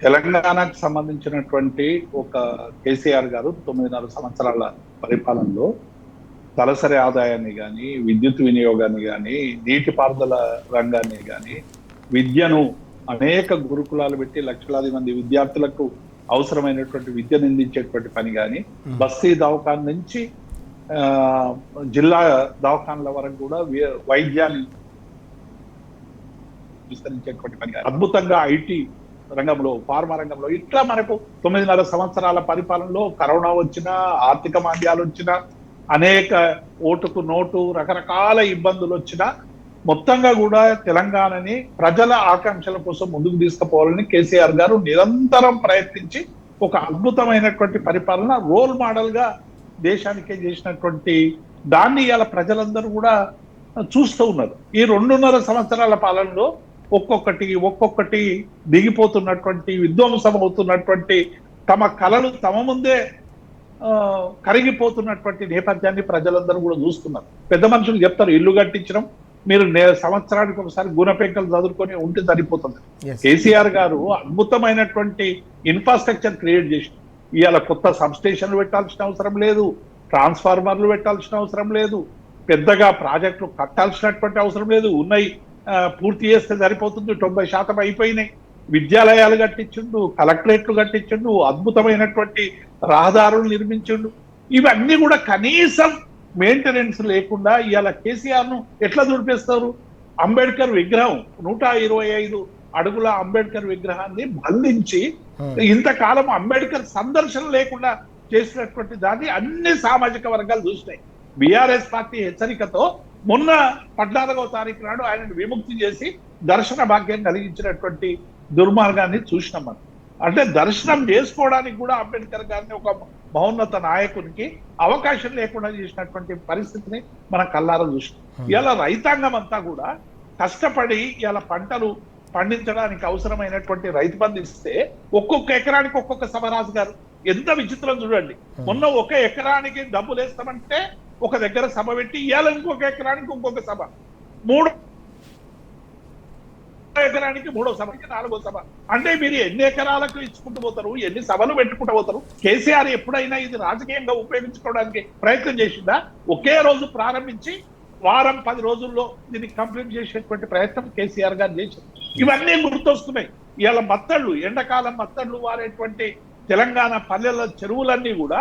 తెలంగాణకు సంబంధించినటువంటి ఒక కేసీఆర్ గారు 9.5 సంవత్సరాల పరిపాలనలో తలసరి ఆదాయాన్ని కానీ, విద్యుత్ వినియోగాన్ని కానీ, నీటిపారుదల రంగాన్ని కానీ, విద్యను అనేక గురుకులాలు పెట్టి లక్షలాది మంది విద్యార్థులకు అవసరమైనటువంటి విద్యను అందించేటువంటి పని కానీ, బస్తీ దవాఖాన నుంచి జిల్లా దవాఖానల వరకు కూడా వైద్యాన్ని విస్తరించేటువంటి పని కానీ, అద్భుతంగా ఐటీ రంగంలో, ఫార్మా రంగంలో, ఇట్లా మనకు 9.5 సంవత్సరాల పరిపాలనలో కరోనా వచ్చినా, ఆర్థిక మాంద్యాలు వచ్చినా, అనేక ఓటుకు నోటు రకరకాల ఇబ్బందులు వచ్చినా మొత్తంగా కూడా తెలంగాణని ప్రజల ఆకాంక్షల కోసం ముందుకు తీసుకుపోవాలని కేసీఆర్ గారు నిరంతరం ప్రయత్నించి ఒక అద్భుతమైనటువంటి పరిపాలన రోల్ మోడల్ గా దేశానికే చేసినటువంటి దాన్ని ఇవాళ ప్రజలందరూ కూడా చూస్తూ ఉన్నారు. ఈ 2.5 సంవత్సరాల పాలనలో ఒక్కొక్కటి దిగిపోతున్నటువంటి, విధ్వంసం అవుతున్నటువంటి, తమ కళలు తమ ముందే కరిగిపోతున్నటువంటి నేపథ్యాన్ని ప్రజలందరూ కూడా చూస్తున్నారు. పెద్ద మనుషులు చెప్తారు, ఇల్లు కట్టించడం మీరు సంవత్సరానికి ఒకసారి గుణపెంకలు చదువుకొని ఉంటే సరిపోతుంది. కేసీఆర్ గారు అద్భుతమైనటువంటి ఇన్ఫ్రాస్ట్రక్చర్ క్రియేట్ చేసి ఇవాళ కొత్త సబ్ స్టేషన్లు పెట్టాల్సిన అవసరం లేదు, ట్రాన్స్ఫార్మర్లు పెట్టాల్సిన అవసరం లేదు, పెద్దగా ప్రాజెక్టులు కట్టాల్సినటువంటి అవసరం లేదు, ఉన్నాయి పూర్తి చేస్తే సరిపోతుంది, 90% అయిపోయినాయి. విద్యాలయాలు కట్టించుండు, కలెక్టరేట్లు కట్టించుండు, అద్భుతమైనటువంటి రహదారులు నిర్మించుండు. ఇవన్నీ కూడా కనీసం మెయింటెనెన్స్ లేకుండా ఇవాళ కేసీఆర్ ను ఎట్లా దుడిపేస్తారు? అంబేద్కర్ విగ్రహం 125 అడుగుల అంబేద్కర్ విగ్రహాన్ని బంధించి ఇంతకాలం అంబేద్కర్ సందర్శన లేకుండా చేసినటువంటి దాన్ని అన్ని సామాజిక వర్గాలు చూసినాయి. బీఆర్ఎస్ పార్టీ హెచ్చరికతో మొన్న 14వ తారీఖు నాడు ఆయనను విముక్తి చేసి దర్శన భాగ్యం కలిగించినటువంటి దుర్మార్గాన్ని చూసినాం మనం. అంటే దర్శనం చేసుకోవడానికి కూడా అంబేద్కర్ గారిని ఒక మహోన్నత నాయకునికి అవకాశం లేకుండా చేసినటువంటి పరిస్థితిని మనం కళ్ళారా చూసినాం. ఇలా రైతాంగం అంతా కూడా కష్టపడి ఇలా పంటలు పండించడానికి అవసరమైనటువంటి రైతు బంధు ఇస్తే ఒక్కొక్క ఎకరానికి ఒక్కొక్క సభ రాజు గారు ఎంత విచిత్రం చూడండి. మొన్న ఒక ఎకరానికి డబ్బులు వేస్తామంటే ఒక దగ్గర సభ పెట్టి ఇవాళ ఇంకొక ఎకరానికి ఇంకొక సభ, 3 ఎకరానికి 3వ సభకి 4వ సభ. అంటే మీరు ఎన్ని ఎకరాలకు ఇచ్చుకుంటూ పోతారు, ఎన్ని సభలు పెట్టుకుంటూ పోతారు? కేసీఆర్ ఎప్పుడైనా ఇది రాజకీయంగా ఉపయోగించుకోవడానికి ప్రయత్నం చేసిందా? ఒకే రోజు ప్రారంభించి వారం 10 రోజుల్లో దీన్ని కంప్లీట్ చేసేటువంటి ప్రయత్నం కేసీఆర్ గారు చేశారు. ఇవన్నీ గుర్తొస్తున్నాయి. ఇవాళ మత్తళ్ళు, ఎండాకాలం మత్తళ్ళు వారేటువంటి తెలంగాణ పల్లెల చెరువులన్నీ కూడా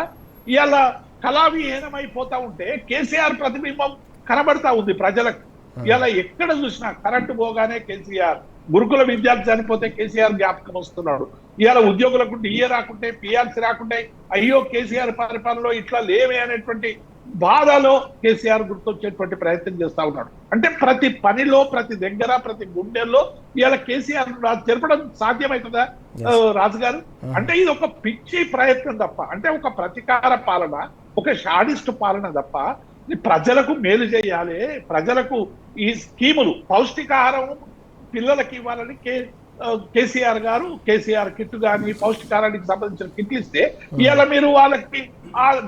ఇవాళ కళావిహీనమైపోతా ఉంటే కేసీఆర్ ప్రతిబింబం కనబడతా ఉంది ప్రజలకు. ఇలా ఎక్కడ చూసినా కరెంటు పోగానే కేసీఆర్, గురుకుల విద్యార్థి చనిపోతే కేసీఆర్ జ్ఞాపకం వస్తున్నాడు. ఇవాళ ఉద్యోగులకు డిఏ రాకుంటే, పిఆర్సీ రాకుంటే అయ్యో కేసీఆర్ పరిపాలనలో ఇట్లా లేవే అనేటువంటి బాధలో కేసీఆర్ గుర్తొచ్చేటువంటి ప్రయత్నం చేస్తా ఉన్నాడు. అంటే ప్రతి పనిలో, ప్రతి దగ్గర, ప్రతి గుండెల్లో ఇవాళ కేసీఆర్ తెరపడం సాధ్యమవుతుందా రాజుగారు? అంటే ఇది ఒక పిచ్చి ప్రయత్నం తప్ప, అంటే ఒక ప్రతీకార పాలన, ఒక షాడిస్ట్ పాలన తప్ప ప్రజలకు మేలు చేయాలి, ప్రజలకు ఈ స్కీములు పౌష్టికాహారం పిల్లలకి ఇవ్వాలని కేసీఆర్ గారు కేసీఆర్ కిట్ కానీ పౌష్టికారానికి సంబంధించిన కిట్లు ఇస్తే ఇవాళ మీరు వాళ్ళకి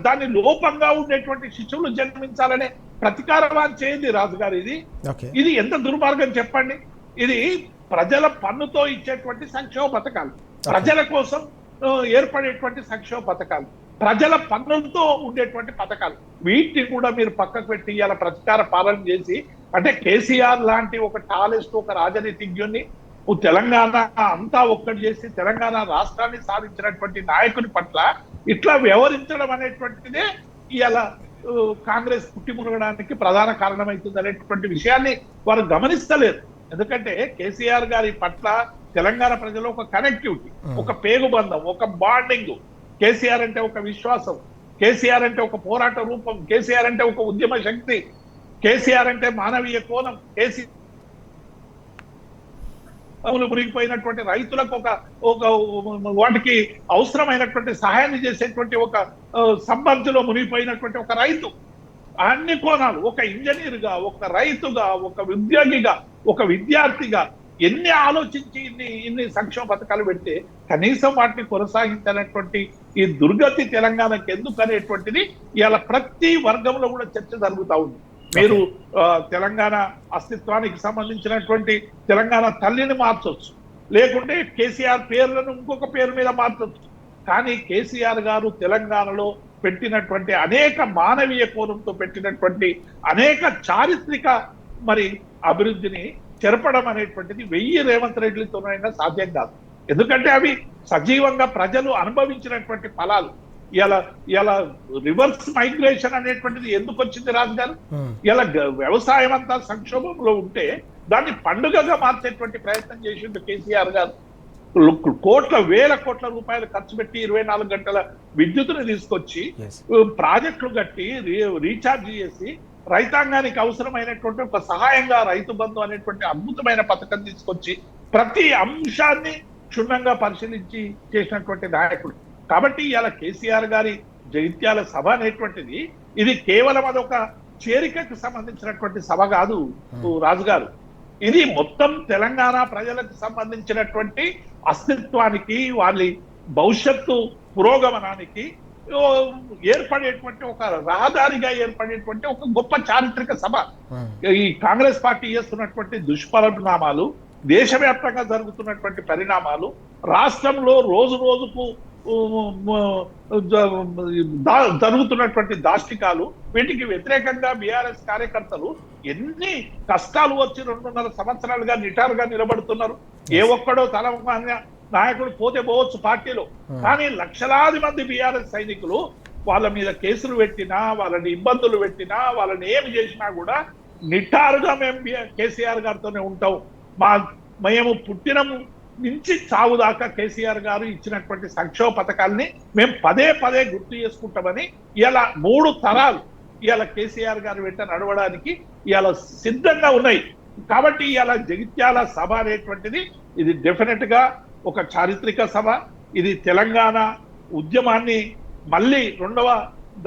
దాని లోపంగా ఉండేటువంటి శిశువులు జన్మించాలనే ప్రతీకారవాన్ చేయండి రాజుగారు. ఇది ఎంత దుర్మార్గం చెప్పండి. ఇది ప్రజల పన్నుతో ఇచ్చేటువంటి సంక్షేమ పథకాలు, ప్రజల కోసం ఏర్పడేటువంటి సంక్షేమ పథకాలు, ప్రజల పన్నులతో ఉండేటువంటి పథకాలు, వీటిని కూడా మీరు పక్కకు పెట్టి ఇవాళ ప్రతీకార పాలన చేసి, అంటే కేసీఆర్ లాంటి ఒక టాలెస్ట్, ఒక రాజనీతిజ్ఞుని తెలంగాణ అంతా ఒక్కటి చేసి తెలంగాణ రాష్ట్రాన్ని సాధించినటువంటి నాయకుని పట్ల ఇట్లా వ్యవహరించడం అనేటువంటిదే ఇవాళ కాంగ్రెస్ పుట్టి మునగడానికి ప్రధాన కారణమవుతుంది అనేటువంటి విషయాన్ని వారు గమనిస్తలేరు. ఎందుకంటే కేసీఆర్ గారి పట్ల తెలంగాణ ప్రజలు ఒక కనెక్టివిటీ, ఒక పేగుబంధం, ఒక బాండింగ్. కేసీఆర్ అంటే ఒక విశ్వాసం, కేసీఆర్ అంటే ఒక పోరాట రూపం, కేసీఆర్ అంటే ఒక ఉద్యమ శక్తి, కేసీఆర్ అంటే మానవీయ కోణం, కేసీఆర్ మునిగిపోయినటువంటి రైతులకు ఒక వాటికి అవసరమైనటువంటి సహాయాన్ని చేసేటువంటి ఒక సంబంధిలో మునిగిపోయినటువంటి ఒక రైతు, అన్ని కోణాలు, ఒక ఇంజనీర్గా, ఒక రైతుగా, ఒక ఉద్యోగిగా, ఒక విద్యార్థిగా ఎన్ని ఆలోచించి ఇన్ని సంక్షేమ పథకాలు పెడితే కనీసం వాటిని కొనసాగించాలనేటువంటి ఈ దుర్గతి తెలంగాణకి ఎందుకు అనేటువంటిది ఇవాళ ప్రతి వర్గంలో కూడా చర్చ జరుగుతూ ఉంది. మీరు తెలంగాణ అస్తిత్వానికి సంబంధించినటువంటి తెలంగాణ తల్లిని మార్చొచ్చు, లేకుంటే కేసీఆర్ పేర్లను ఇంకొక పేరు మీద మార్చొచ్చు. కానీ కేసీఆర్ గారు తెలంగాణలో పెట్టినటువంటి అనేక మానవీయ కోణంతో పెట్టినటువంటి అనేక చారిత్రక మరి అభివృద్ధిని చెరపడం అనేటువంటిది 1000 రేవంత్ రెడ్డిలతోనైనా సాధ్యం కాదు. ఎందుకంటే అవి సజీవంగా ప్రజలు అనుభవించినటువంటి ఫలాలు. ఇలా రివర్స్ మైగ్రేషన్ అనేటువంటిది ఎందుకు వచ్చింది రాజు గారు? ఇలా వ్యవసాయం అంతా సంక్షోభంలో ఉంటే దాన్ని పండుగగా మార్చేటువంటి ప్రయత్నం చేసిండు కేసీఆర్ గారు. వేల కోట్ల రూపాయలు ఖర్చు పెట్టి 24 గంటల విద్యుత్తుని తీసుకొచ్చి ప్రాజెక్టులు కట్టి రీఛార్జ్ చేసి రైతాంగానికి అవసరమైనటువంటి ఒక సహాయంగా రైతు బంధు అనేటువంటి అద్భుతమైన పథకం తీసుకొచ్చి ప్రతి అంశాన్ని క్షుణ్ణంగా పరిశీలించి చేసినటువంటి నాయకుడు. కాబట్టి ఇలా కేసీఆర్ గారి జగిత్యాల సభ అనేటువంటిది ఇది కేవలం అదొక చేరికకు సంబంధించినటువంటి సభ కాదు రాజుగారు. ఇది మొత్తం తెలంగాణ ప్రజలకు సంబంధించినటువంటి అస్తిత్వానికి, వాళ్ళ భవిష్యత్తు పురోగమనానికి ఏర్పడేటువంటి ఒక రహదారిగా ఏర్పడేటువంటి ఒక గొప్ప చారిత్రక సభ. ఈ కాంగ్రెస్ పార్టీ చేస్తున్నటువంటి దుష్పరిణామాలు, దేశవ్యాప్తంగా జరుగుతున్నటువంటి పరిణామాలు, రాష్ట్రంలో రోజు రోజుకు జరుగుతున్నటువంటి దాష్టికాలు, వీటికి వ్యతిరేకంగా బీఆర్ఎస్ కార్యకర్తలు ఎన్ని కష్టాలు వచ్చి 2.5 సంవత్సరాలుగా నిటారుగా నిలబడుతున్నారు. ఏ ఒక్కడో తల నాయకుడు పోతే పోవచ్చు పార్టీలో, కానీ లక్షలాది మంది బీఆర్ఎస్ సైనికులు వాళ్ళ మీద కేసులు పెట్టినా, వాళ్ళని ఇబ్బందులు పెట్టినా, వాళ్ళని ఏమి చేసినా కూడా నిటారుగా మేము కేసీఆర్ గారితోనే ఉంటాం. మేము పుట్టిన నుంచి చావు దాకా కేసీఆర్ గారు ఇచ్చినటువంటి సంక్షేమ పథకాలని మేము పదే పదే గుర్తు చేసుకుంటామని ఇలా 3 తరాలు ఇలా కేసీఆర్ గారు వెంట నడవడానికి ఇలా సిద్ధంగా ఉన్నాయి. కాబట్టి ఇలా జగిత్యాల సభ అనేటువంటిది ఇది డెఫినెట్ గా ఒక చారిత్రక సభ. ఇది తెలంగాణ ఉద్యమాన్ని మళ్ళీ 2వ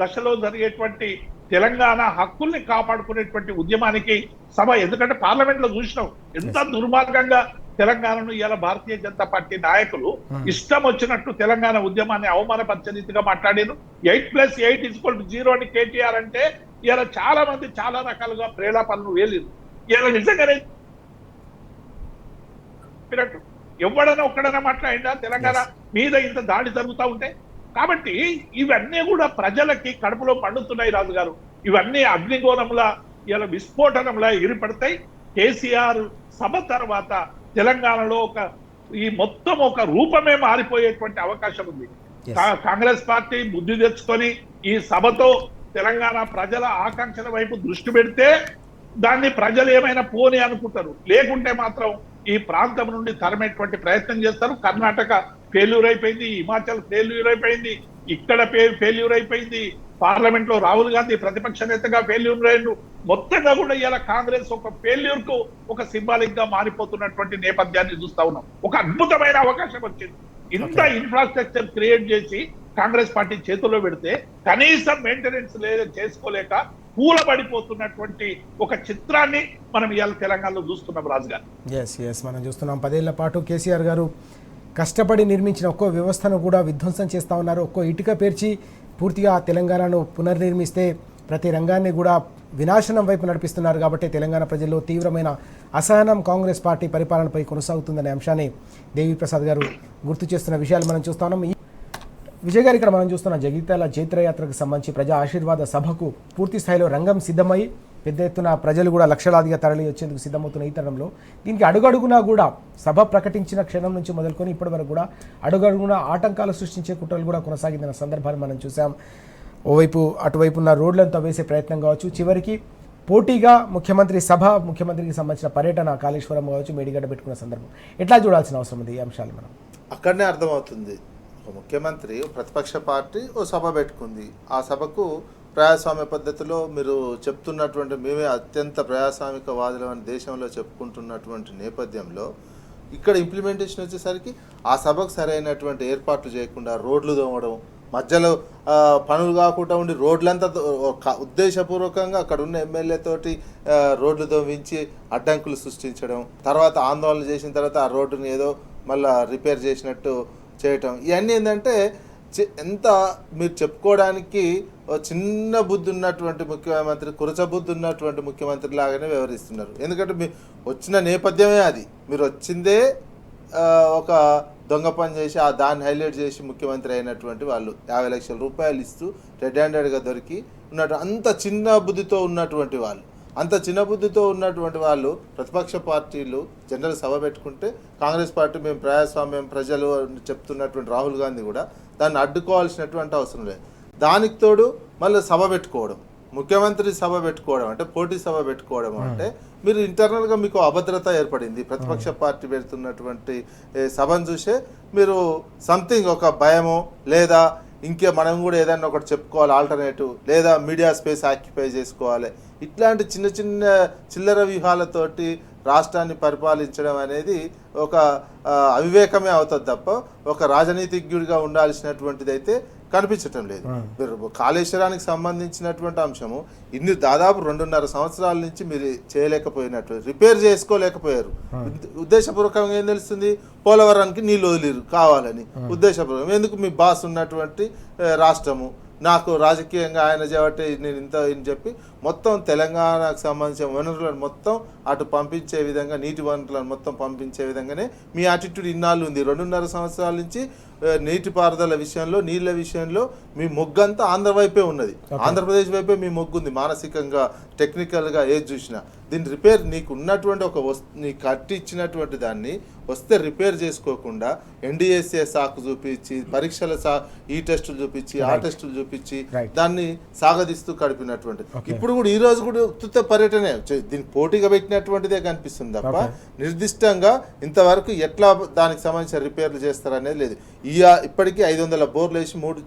దశలో జరిగేటువంటి తెలంగాణ హక్కుల్ని కాపాడుకునేటువంటి ఉద్యమానికి సభ. ఎందుకంటే పార్లమెంట్ లో చూసినాం ఎంత దుర్మార్గంగా తెలంగాణను ఇలా భారతీయ జనతా పార్టీ నాయకులు ఇష్టం వచ్చినట్టు తెలంగాణ ఉద్యమాన్ని అవమానపరిచే రీతిగా మాట్లాడారు. 8+8=0 అని కేటీఆర్ అంటే ఇలా చాలా మంది చాలా రకాలుగా ప్రేలాపనలు వేలేదు. ఇలా నిజంగానే చెప్పినట్టు ఎవడన్నా ఒక్కడన్నా మాట్లాడిందా తెలంగాణ మీద ఇంత దాడి జరుగుతూ ఉంటే? కాబట్టి ఇవన్నీ కూడా ప్రజలకి కడుపులో పండుతున్నాయి రాజు గారు. ఇవన్నీ అగ్నిగోళంలా ఇలా విస్ఫోటనంలా ఎగిరిపడతాయి. కేసీఆర్ సభ తర్వాత తెలంగాణలో ఈ మొత్తం ఒక రూపమే మారిపోయేటువంటి అవకాశం ఉంది. కాంగ్రెస్ పార్టీ బుద్ధి తెచ్చుకొని ఈ సభతో తెలంగాణ ప్రజల ఆకాంక్షల వైపు దృష్టి పెడితే దాన్ని ప్రజలు ఏమైనా పోని అనుకుంటారు. లేకుంటే మాత్రం ఈ ప్రాంతం నుండి తరమేటువంటి ప్రయత్నం చేస్తారు. కర్ణాటక ఫెయిల్యూర్ అయిపోయింది, హిమాచల్ ఫెయిల్యూర్ అయిపోయింది, ఇక్కడ ఫెయిల్యూర్ అయిపోయింది, పార్లమెంట్ లో రాహుల్ గాంధీ ప్రతిపక్ష నేతగా ఫెయిల్యూర్ అయ్యారు. మొత్తంగా కూడా ఇలా కాంగ్రెస్ ఒక ఫెయిల్యూర్ కు ఒక సింబాలిక్ గా మారిపోతున్నటువంటి నేపథ్యాన్ని చూస్తా ఉన్నాం. ఒక అద్భుతమైన అవకాశం వచ్చింది. ఇంత ఇన్ఫ్రాస్ట్రక్చర్ క్రియేట్ చేసి కాంగ్రెస్ పార్టీ చేతుల్లో పెడితే కనీసం మెయింటెనెన్స్ చేసుకోలేక కూలబడిపోతున్నటువంటి ఒక చిత్రాన్ని మనం ఇవాళ తెలంగాణలో చూస్తున్నాం రాజు గారు. ఎస్ మనం చూస్తున్నాం. 10 ఏళ్ల పాటు కేసీఆర్ గారు కష్టపడి నిర్మించిన ఒక్కో వ్యవస్థను కూడా విధ్వంసం చేస్తూ ఉన్నారు. ఒక్కో ఇటుక పేర్చి పూర్తిగా తెలంగాణను పునర్నిర్మిస్తే ప్రతి రంగాన్ని కూడా వినాశనం వైపు నడిపిస్తున్నారు. కాబట్టి తెలంగాణ ప్రజల్లో తీవ్రమైన అసహనం కాంగ్రెస్ పార్టీ పరిపాలనపై కొనసాగుతుందనే అంశాన్ని దేవిప్రసాద్ గారు గుర్తు చేస్తున్న విషయాలు మనం చూస్తా ఉన్నాం. విజయ్ గారు, ఇక్కడ మనం చూస్తున్న జగిత్యాల జైత్రయాత్రకు సంబంధించి ప్రజా ఆశీర్వాద సభకు పూర్తి స్థాయిలో రంగం సిద్ధమై పెద్ద ఎత్తున ప్రజలు కూడా లక్షలాదిగా తరలి వచ్చేందుకు సిద్ధమవుతున్న ఈ తరుణంలో దీనికి అడుగడుగునా కూడా సభ ప్రకటించిన క్షణం నుంచి మొదలుకొని ఇప్పటి వరకు కూడా అడుగడుగునా ఆటంకాలు సృష్టించే కుట్రలు కూడా కొనసాగిన సందర్భాలు మనం చూసాం. ఓవైపు అటువైపు ఉన్న రోడ్లను తవ్వేసే ప్రయత్నం కావచ్చు, చివరికి పోటీగా ముఖ్యమంత్రికి సంబంధించిన పర్యటన కాళేశ్వరం కావచ్చు, మేడిగడ్డ పెట్టుకున్న సందర్భం ఎట్లా చూడాల్సిన అవసరం ఉంది? ఈ అంశాలు మనం అక్కడనే అర్థమవుతుంది. ముఖ్యమంత్రి ప్రతిపక్ష పార్టీ ఓ సభ పెట్టుకుంది. ఆ సభకు ప్రజాస్వామ్య పద్ధతిలో మీరు చెప్తున్నటువంటి మేమే అత్యంత ప్రజాస్వామికవాదులు అని దేశంలో చెప్పుకుంటున్నటువంటి నేపథ్యంలో ఇక్కడ ఇంప్లిమెంటేషన్ వచ్చేసరికి ఆ సభకు సరైనటువంటి ఏర్పాట్లు చేయకుండా రోడ్లు తోమడం, మధ్యలో పనులు కాకుండా ఉండి రోడ్లంతా ఉద్దేశపూర్వకంగా అక్కడ ఉన్న ఎమ్మెల్యే తోటి రోడ్లు తోమించి అడ్డంకులు సృష్టించడం, తర్వాత ఆందోళన చేసిన తర్వాత ఆ రోడ్డుని ఏదో మళ్ళీ రిపేర్ చేసినట్టు చేయటం. ఇవన్నీ ఏంటంటే ఎంత మీరు చెప్పుకోవడానికి చిన్న బుద్ధి ఉన్నటువంటి ముఖ్యమంత్రి, కురచ బుద్ధి ఉన్నటువంటి ముఖ్యమంత్రి లాగానే వ్యవహరిస్తున్నారు. ఎందుకంటే మీ వచ్చిన నేపథ్యమే అది. మీరు వచ్చిందే ఒక దొంగ పని చేసి దాన్ని హైలైట్ చేసి ముఖ్యమంత్రి అయినటువంటి వాళ్ళు 50 లక్షల రూపాయలు ఇస్తూ రెడ్ హ్యాండెడ్గా దొరికి ఉన్నట్టు అంత చిన్న బుద్ధితో ఉన్నటువంటి వాళ్ళు ప్రతిపక్ష పార్టీలు జనరల్ సభ పెట్టుకుంటే కాంగ్రెస్ పార్టీ మేము ప్రజాస్వామ్యం ప్రజలు చెప్తున్నటువంటి రాహుల్ గాంధీ కూడా దాన్ని అడ్డుకోవాల్సినటువంటి అవసరం లేదు. దానికి తోడు మళ్ళీ సభ పెట్టుకోవడం, ముఖ్యమంత్రి సభ పెట్టుకోవడం అంటే పోటీ సభ పెట్టుకోవడం అంటే మీరు ఇంటర్నల్గా మీకు అభద్రత ఏర్పడింది. ప్రతిపక్ష పార్టీ పెడుతున్నటువంటి సభను చూసే మీరు సంథింగ్ ఒక భయమో లేదా మనం కూడా ఏదైనా ఒకటి చెప్పుకోవాలి ఆల్టర్నేటివ్, లేదా మీడియా స్పేస్ ఆక్యుపై చేసుకోవాలి, ఇట్లాంటి చిన్న చిన్న చిల్లర వ్యూహాలతోటి రాష్ట్రాన్ని పరిపాలించడం అనేది ఒక అవివేకమే అవుతుంది తప్ప ఒక రాజనీతిజ్ఞుడిగా ఉండాల్సినటువంటిది అయితే కనిపించటం లేదు. మీరు కాళేశ్వరానికి సంబంధించినటువంటి అంశము దాదాపు 2.5 సంవత్సరాల నుంచి మీరు చేయలేకపోయినట్టు రిపేర్ చేసుకోలేకపోయారు. ఉద్దేశపూర్వకంగా ఏం తెలుస్తుంది? పోలవరానికి నీళ్ళు వదిలేరు కావాలని ఉద్దేశపూర్వకం. ఎందుకు? మీ బాస్ ఉన్నటువంటి రాష్ట్రము, నాకు రాజకీయంగా ఆయన చేయబట్టి నేను ఇంత అని చెప్పి మొత్తం తెలంగాణకు సంబంధించిన వనరులను మొత్తం అటు పంపించే విధంగా, నీటి వనరులను మొత్తం పంపించే విధంగానే మీ యాటిట్యూడ్ ఇన్నాళ్ళు ఉంది. 2.5 సంవత్సరాల నుంచి నీటిపారుదల విషయంలో, నీళ్ళ విషయంలో మీ మొగ్గంతా ఆంధ్ర వైపే ఉన్నది. ఆంధ్రప్రదేశ్ వైపే మీ మొగ్గు ఉంది. మానసికంగా, టెక్నికల్గా ఏది చూసినా దీన్ని రిపేర్ నీకు ఉన్నటువంటి నీకు కట్టి ఇచ్చినటువంటి దాన్ని వస్తే రిపేర్ చేసుకోకుండా ఎన్డీఎస్ఏ సాకు చూపించి, పరీక్షల ఈ టెస్టులు చూపించి, ఆ టెస్టులు చూపించి దాన్ని సాగదీస్తూ గడిపినటువంటిది. ఇప్పుడు కూడా ఈ రోజు కూడా ఉత్తుత పర్యటనే దీనికి పోటీగా పెట్టినటువంటిదే కనిపిస్తుంది తప్ప నిర్దిష్టంగా ఇంతవరకు ఎట్లా దానికి సంబంధించిన రిపేర్లు చేస్తారనేది లేదు. ఇప్పటికీ 500 బోర్లు వేసి 3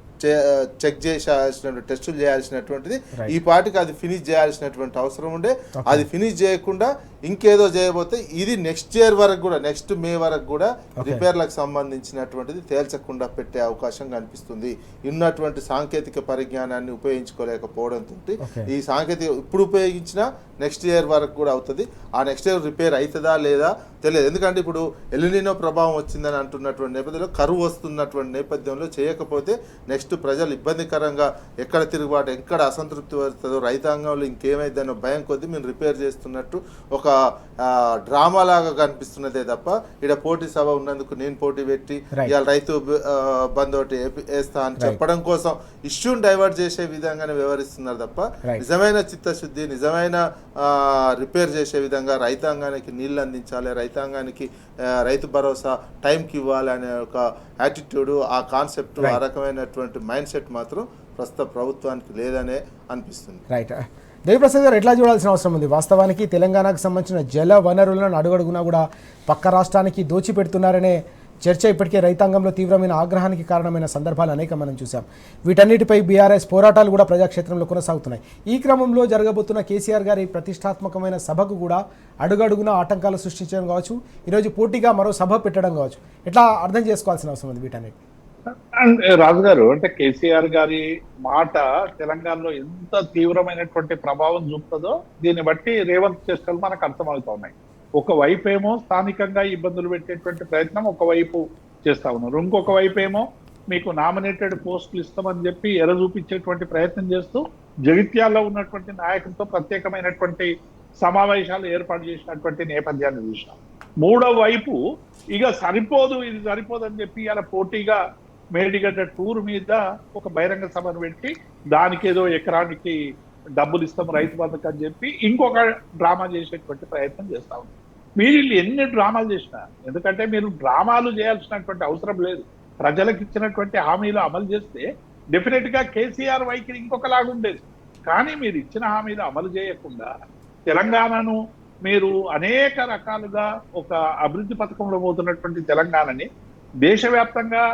చెక్ చేయాల్సిన టెస్టులు చేయాల్సినటువంటిది ఈ పార్టీకి అది ఫినిష్ చేయాల్సినటువంటి అవసరం ఉండే. అది ఫినిష్ చేయకుండా ఇంకేదో చేయబోతే ఇది నెక్స్ట్ ఇయర్ వరకు కూడా, నెక్స్ట్ మే వరకు కూడా రిపేర్లకు సంబంధించినటువంటిది తేల్చకుండా పెట్టే అవకాశం కనిపిస్తుంది. ఉన్నటువంటి సాంకేతిక పరిజ్ఞానాన్ని ఉపయోగించుకోలేకపోవడంతో ఈ సాంకేతిక ఇప్పుడు ఉపయోగించిన నెక్స్ట్ ఇయర్ వరకు కూడా అవుతుంది. ఆ నెక్స్ట్ ఇయర్ రిపేర్ అవుతుందా లేదా తెలియదు. ఎందుకంటే ఇప్పుడు ఎలినినో ప్రభావం వచ్చిందని అంటున్నటువంటి నేపథ్యంలో, కరువు వస్తున్నటువంటి నేపథ్యంలో చేయకపోతే నెక్స్ట్ ప్రజలు ఇబ్బందికరంగా ఎక్కడ తిరుగుబాటు, ఎక్కడ అసంతృప్తి వస్తుందో, రైతాంగంలో ఇంకేమైందనో భయం కొద్దీ మేము రిపేర్ చేస్తున్నట్టు ఒక డ్రామా లాగా కనిపిస్తున్నదే తప్ప ఇక్కడ పోటీ సభ ఉన్నందుకు నేను పోటీ పెట్టి ఇవాళ రైతు బంద్ ఒకటి వేస్తా అని చెప్పడం కోసం ఇష్యూని డైవర్ట్ చేసే విధంగానే వ్యవహరిస్తున్నారు తప్ప నిజమైన చిత్తశుద్ధి, నిజమైన రిపేర్ చేసే విధంగా రైతాంగానికి నీళ్ళు అందించాలి, రైతాంగానికి రైతు భరోసా టైంకి ఇవ్వాలి అనే ఒక యాటిట్యూడ్, ఆ కాన్సెప్ట్, ఆ రకమైనటువంటి మైండ్ సెట్ మాత్రం ప్రస్తుత ప్రభుత్వానికి లేదనే అనిపిస్తుంది. రైట్. దేవిప్రసాద్ గారు, ఎట్లా చూడాల్సిన అవసరం ఉంది? వాస్తవానికి తెలంగాణకు సంబంధించిన జల వనరులను అడుగడుగునా కూడా పక్క రాష్ట్రానికి దోచిపెడుతున్నారనే చర్చ ఇప్పటికే రైతాంగంలో తీవ్రమైన ఆగ్రహానికి కారణమైన సందర్భాలు అనేక మనం చూసాం. వీటన్నిటిపై బీఆర్ఎస్ పోరాటాలు కూడా ప్రజాక్షేత్రంలో కొనసాగుతున్నాయి. ఈ క్రమంలో జరగబోతున్న కేసీఆర్ గారి ప్రతిష్టాత్మకమైన సభకు కూడా అడుగడుగున ఆటంకాలు సృష్టించడం కావచ్చు, ఈరోజు పోటీగా మరో సభ పెట్టడం కావచ్చు, ఎట్లా అర్థం చేసుకోవాల్సిన అవసరం ఉంది వీటన్నిటి? రాజు గారు, అంటే కేసీఆర్ గారి మాట తెలంగాణలో ఎంత తీవ్రమైనటువంటి ప్రభావం చూపుతుందో దీన్ని బట్టి రేవంత్ చేష్టలు మనకు అర్థమవుతా ఉన్నాయి. ఒకవైపు ఏమో స్థానికంగా ఇబ్బందులు పెట్టేటువంటి ప్రయత్నం ఒకవైపు చేస్తా ఉన్నారు, ఇంకొక వైపు ఏమో మీకు నామినేటెడ్ పోస్టులు ఇస్తామని చెప్పి ఎర చూపించేటువంటి ప్రయత్నం చేస్తూ జగిత్యాల్లో ఉన్నటువంటి నాయకులతో ప్రత్యేకమైనటువంటి సమావేశాలు ఏర్పాటు చేసినటువంటి నేపథ్యాన్ని చూసినాం. మూడో వైపు ఇక సరిపోదు, ఇది సరిపోదు అని చెప్పి ఇలా పోటీగా మేడిగడ్డ టూర్ మీద ఒక బహిరంగ సభను పెట్టి దానికి ఏదో ఎకరానికి డబ్బులు ఇస్తాం రైతు బంధుకు అని చెప్పి ఇంకొక డ్రామా చేసేటువంటి ప్రయత్నం చేస్తా ఉన్నారు. మీరు ఎన్ని డ్రామాలు చేసినా, ఎందుకంటే మీరు డ్రామాలు చేయాల్సినటువంటి అవసరం లేదు, ప్రజలకు ఇచ్చినటువంటి హామీలు అమలు చేస్తే డెఫినెట్ గా కేసీఆర్ వైఖరి ఇంకొకలాగా ఉండేది. కానీ మీరు ఇచ్చిన హామీలు అమలు చేయకుండా తెలంగాణను మీరు అనేక రకాలుగా ఒక అభివృద్ధి పథకంలో పోతున్నటువంటి తెలంగాణని, దేశవ్యాప్తంగా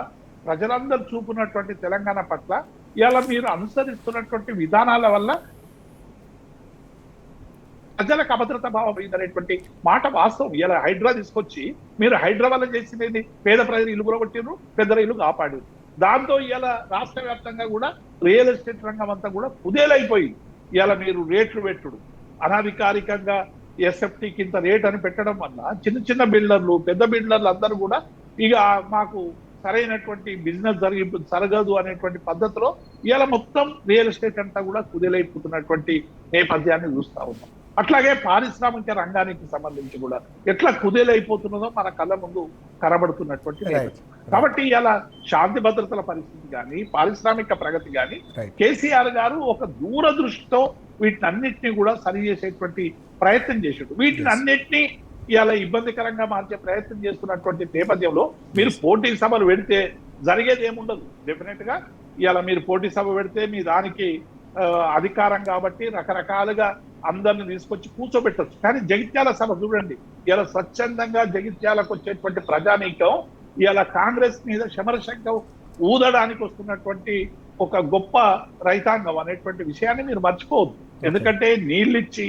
ప్రజలందరూ చూపున్నటువంటి తెలంగాణ పట్ల ఇలా మీరు అనుసరిస్తున్నటువంటి విధానాల వల్ల ప్రజలకు అభద్రత భావం అనేటువంటి మాట వాస్తవం. ఇలా హైడ్రా తీసుకొచ్చి మీరు హైడ్రా వల్ల చేసినది పేద ప్రజలు ఇల్లు కూడగొట్టిరు, పెద్ద ఇల్లు కాపాడారు. దాంతో ఇలా రాష్ట్ర వ్యాప్తంగా కూడా రియల్ ఎస్టేట్ రంగం అంతా కూడా కుదేలైపోయింది. ఇలా మీరు రేట్లు పెట్టుడు, అనధికారికంగా ఎస్ఎఫ్టీకి ఇంత రేట్ అని పెట్టడం వల్ల చిన్న చిన్న బిల్డర్లు, పెద్ద బిల్డర్లు అందరూ కూడా ఇక మాకు సరైనటువంటి బిజినెస్ జరగదు అనేటువంటి పద్ధతిలో ఇలా మొత్తం రియల్ ఎస్టేట్ అంతా కూడా కుదేలైపోతున్నటువంటి నేపథ్యాన్ని చూస్తా ఉన్నాం. అట్లాగే పారిశ్రామిక రంగానికి సంబంధించి కూడా ఎట్లా కుదేలైపోతున్నదో మన కళ్ళ ముందు కనబడుతున్నటువంటి నేపథ్యం. కాబట్టి ఇలా శాంతి భద్రతల పరిస్థితి కానీ, పారిశ్రామిక ప్రగతి కానీ కేసీఆర్ గారు ఒక దూరదృష్టితో వీటిని అన్నిటినీ కూడా సరి చేసేటువంటి ప్రయత్నం చేసాడు. వీటిని అన్నిటినీ ఇలా ఇబ్బందికరంగా మార్చే ప్రయత్నం చేస్తున్నటువంటి నేపథ్యంలో మీరు పోటీ సభలు పెడితే జరిగేది ఏముండదు. డెఫినెట్ గా ఇలా మీరు పోటీ సభ పెడితే మీ దానికి అధికారం కాబట్టి రకరకాలుగా అందరిని తీసుకొచ్చి కూర్చోబెట్టచ్చు. కానీ జగిత్యాల సభ చూడండి, ఇలా స్వచ్ఛందంగా జగిత్యాలకు వచ్చేటువంటి ప్రజానీకం ఇలా కాంగ్రెస్ మీద శమరశంఖం ఊదడానికి వస్తున్నటువంటి ఒక గొప్ప రైతాంగం అనేటువంటి విషయాన్ని మీరు మర్చిపోవద్దు. ఎందుకంటే నీళ్ళిచ్చి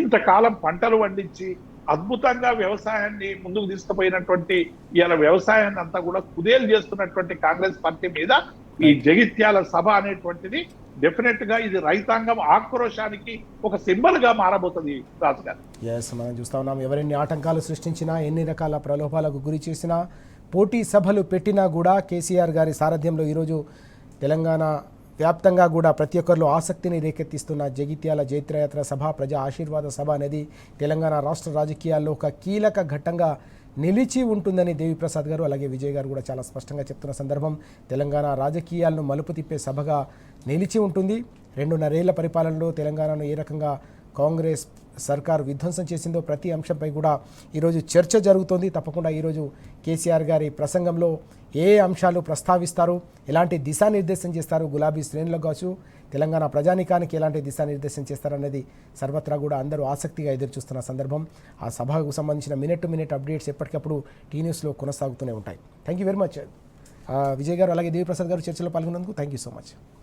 ఇంతకాలం పంటలు పండించి అద్భుతంగా వ్యవసాయాన్ని ముందుకు తీసుకుపోయినటువంటి ఇలా వ్యవసాయాన్ని అంతా కూడా కుదేలు చేస్తున్నటువంటి కాంగ్రెస్ పార్టీ మీద ఈ జగిత్యాల సభ అనేటువంటిది డెఫినెట్ గా ఇది రైతాంగం ఆక్రోశానికి ఒక సింబల్ గా మారబోతుంది. రాజు గారు, మనం చూస్తా ఉన్నాం, ఎవరెన్ని ఆటంకాలు సృష్టించినా, ఎన్ని రకాల ప్రలోభాలకు గురి చేసినా, పోటీ సభలు పెట్టినా కూడా కేసీఆర్ గారి సారథ్యంలో ఈరోజు తెలంగాణ వ్యాప్తంగా కూడా ప్రతి ఒక్కరిలో ఆసక్తిని రేకెత్తిస్తున్న జగిత్యాల జైత్రయాత్ర సభ, ప్రజా ఆశీర్వాద సభ అనేది తెలంగాణ రాష్ట్ర రాజకీయాల్లో ఒక కీలక ఘట్టంగా నిలిచి ఉంటుందని దేవిప్రసాద్ గారు అలాగే విజయ్ గారు కూడా చాలా స్పష్టంగా చెప్తున్న సందర్భం. తెలంగాణ రాజకీయాలను మలుపు తిప్పే సభగా నిలిచి ఉంటుంది. 2.5 ఏళ్ల పరిపాలనలో తెలంగాణను ఏ రకంగా కాంగ్రెస్ సర్కారు విధ్వంసం చేసిందో ప్రతి అంశంపై కూడా ఈరోజు చర్చ జరుగుతోంది. తప్పకుండా ఈరోజు కేసీఆర్ గారి ప్రసంగంలో ఏ అంశాలు ప్రస్తావిస్తారు, ఎలాంటి దిశానిర్దేశం చేస్తారు, గులాబీ శ్రేణులకు కావచ్చు తెలంగాణ ప్రజానీకానికి ఎలాంటి దిశానిర్దేశం చేస్తారనేది సర్వత్రా కూడా అందరూ ఆసక్తిగా ఎదురుచూస్తున్న సందర్భం. ఆ సభకు సంబంధించిన మినిట్ టు మినిట్ అప్డేట్స్ ఎప్పటికప్పుడు టీ న్యూస్లో కొనసాగుతూనే ఉంటాయి. Thank you very much Vijay గారు అలాగే దేవిప్రసాద్ గారు చర్చలో పాల్గొన్నందుకు థ్యాంక్ యూ సో మచ్.